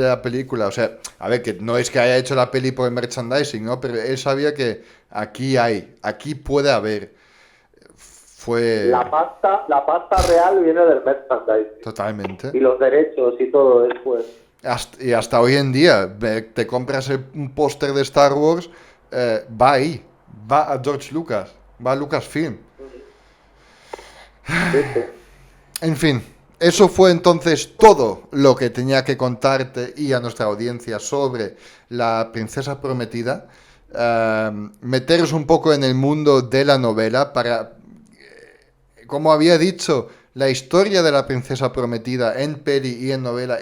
Speaker 2: la película. O sea, a ver, que no es que haya hecho la peli por el merchandising, ¿no? Pero él sabía que aquí puede haber. Fue...
Speaker 3: La pasta real viene del merchandising.
Speaker 2: Totalmente.
Speaker 3: Y los derechos y todo después.
Speaker 2: Y hasta hoy en día, te compras un póster de Star Wars, va ahí, va a George Lucas, va a Lucasfilm. En fin, eso fue entonces todo lo que tenía que contarte y a nuestra audiencia sobre la princesa prometida. Meteros un poco en el mundo de la novela para, como había dicho, la historia de la princesa prometida en peli y en novela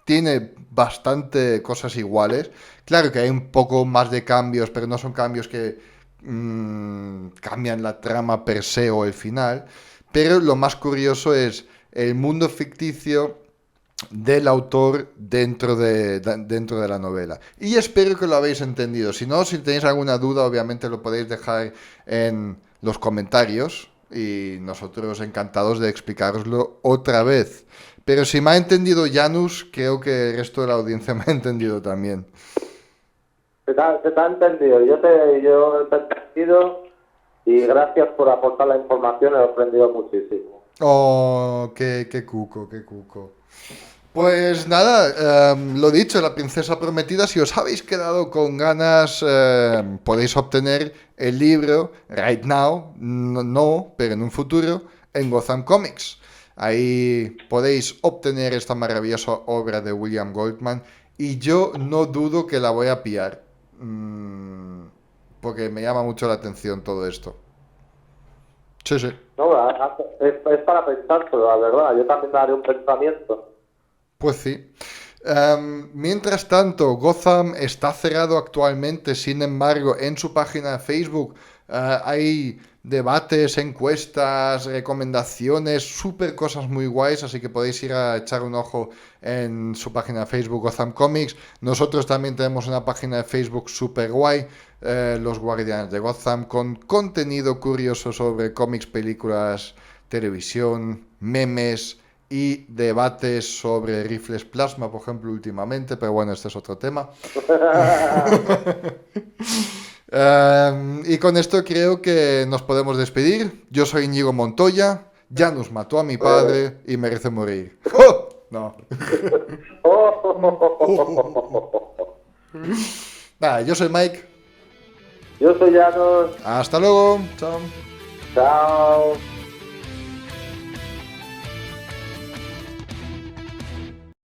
Speaker 2: tiene bastante cosas iguales. Claro que hay un poco más de cambios, pero no son cambios que cambian la trama per se o el final. Pero lo más curioso es el mundo ficticio del autor dentro de la novela. Y espero que lo habéis entendido. Si no, si tenéis alguna duda, obviamente lo podéis dejar en los comentarios y nosotros encantados de explicároslo otra vez. Pero si me ha entendido Janus, creo que el resto de la audiencia me ha entendido también.
Speaker 3: Se te ha entendido. Yo te he entendido y gracias por aportar la información, he aprendido muchísimo.
Speaker 2: Oh, qué cuco. Pues nada, lo dicho, la princesa prometida, si os habéis quedado con ganas, podéis obtener el libro right now, no, pero en un futuro, en Gotham Comics. Ahí podéis obtener esta maravillosa obra de William Goldman y yo no dudo que la voy a pillar, porque me llama mucho la atención todo esto. Sí.
Speaker 3: No, es para pensárselo, la verdad. Yo también daré un pensamiento.
Speaker 2: Pues sí. Mientras tanto, Gotham está cerrado actualmente, sin embargo, en su página de Facebook hay debates, encuestas, recomendaciones, súper cosas muy guays, así que podéis ir a echar un ojo en su página de Facebook, Gotham Comics. Nosotros también tenemos una página de Facebook súper guay, Los Guardianes de Gotham, con contenido curioso sobre cómics, películas, televisión, memes y debates sobre rifles plasma, por ejemplo, últimamente, pero bueno, este es otro tema. Y con esto creo que nos podemos despedir. Yo soy Íñigo Montoya, Janus mató a mi padre y merece morir. ¡Oh! No. Vale, yo soy Mike.
Speaker 3: Yo soy Janus.
Speaker 2: Hasta luego. Chao.
Speaker 3: Chao.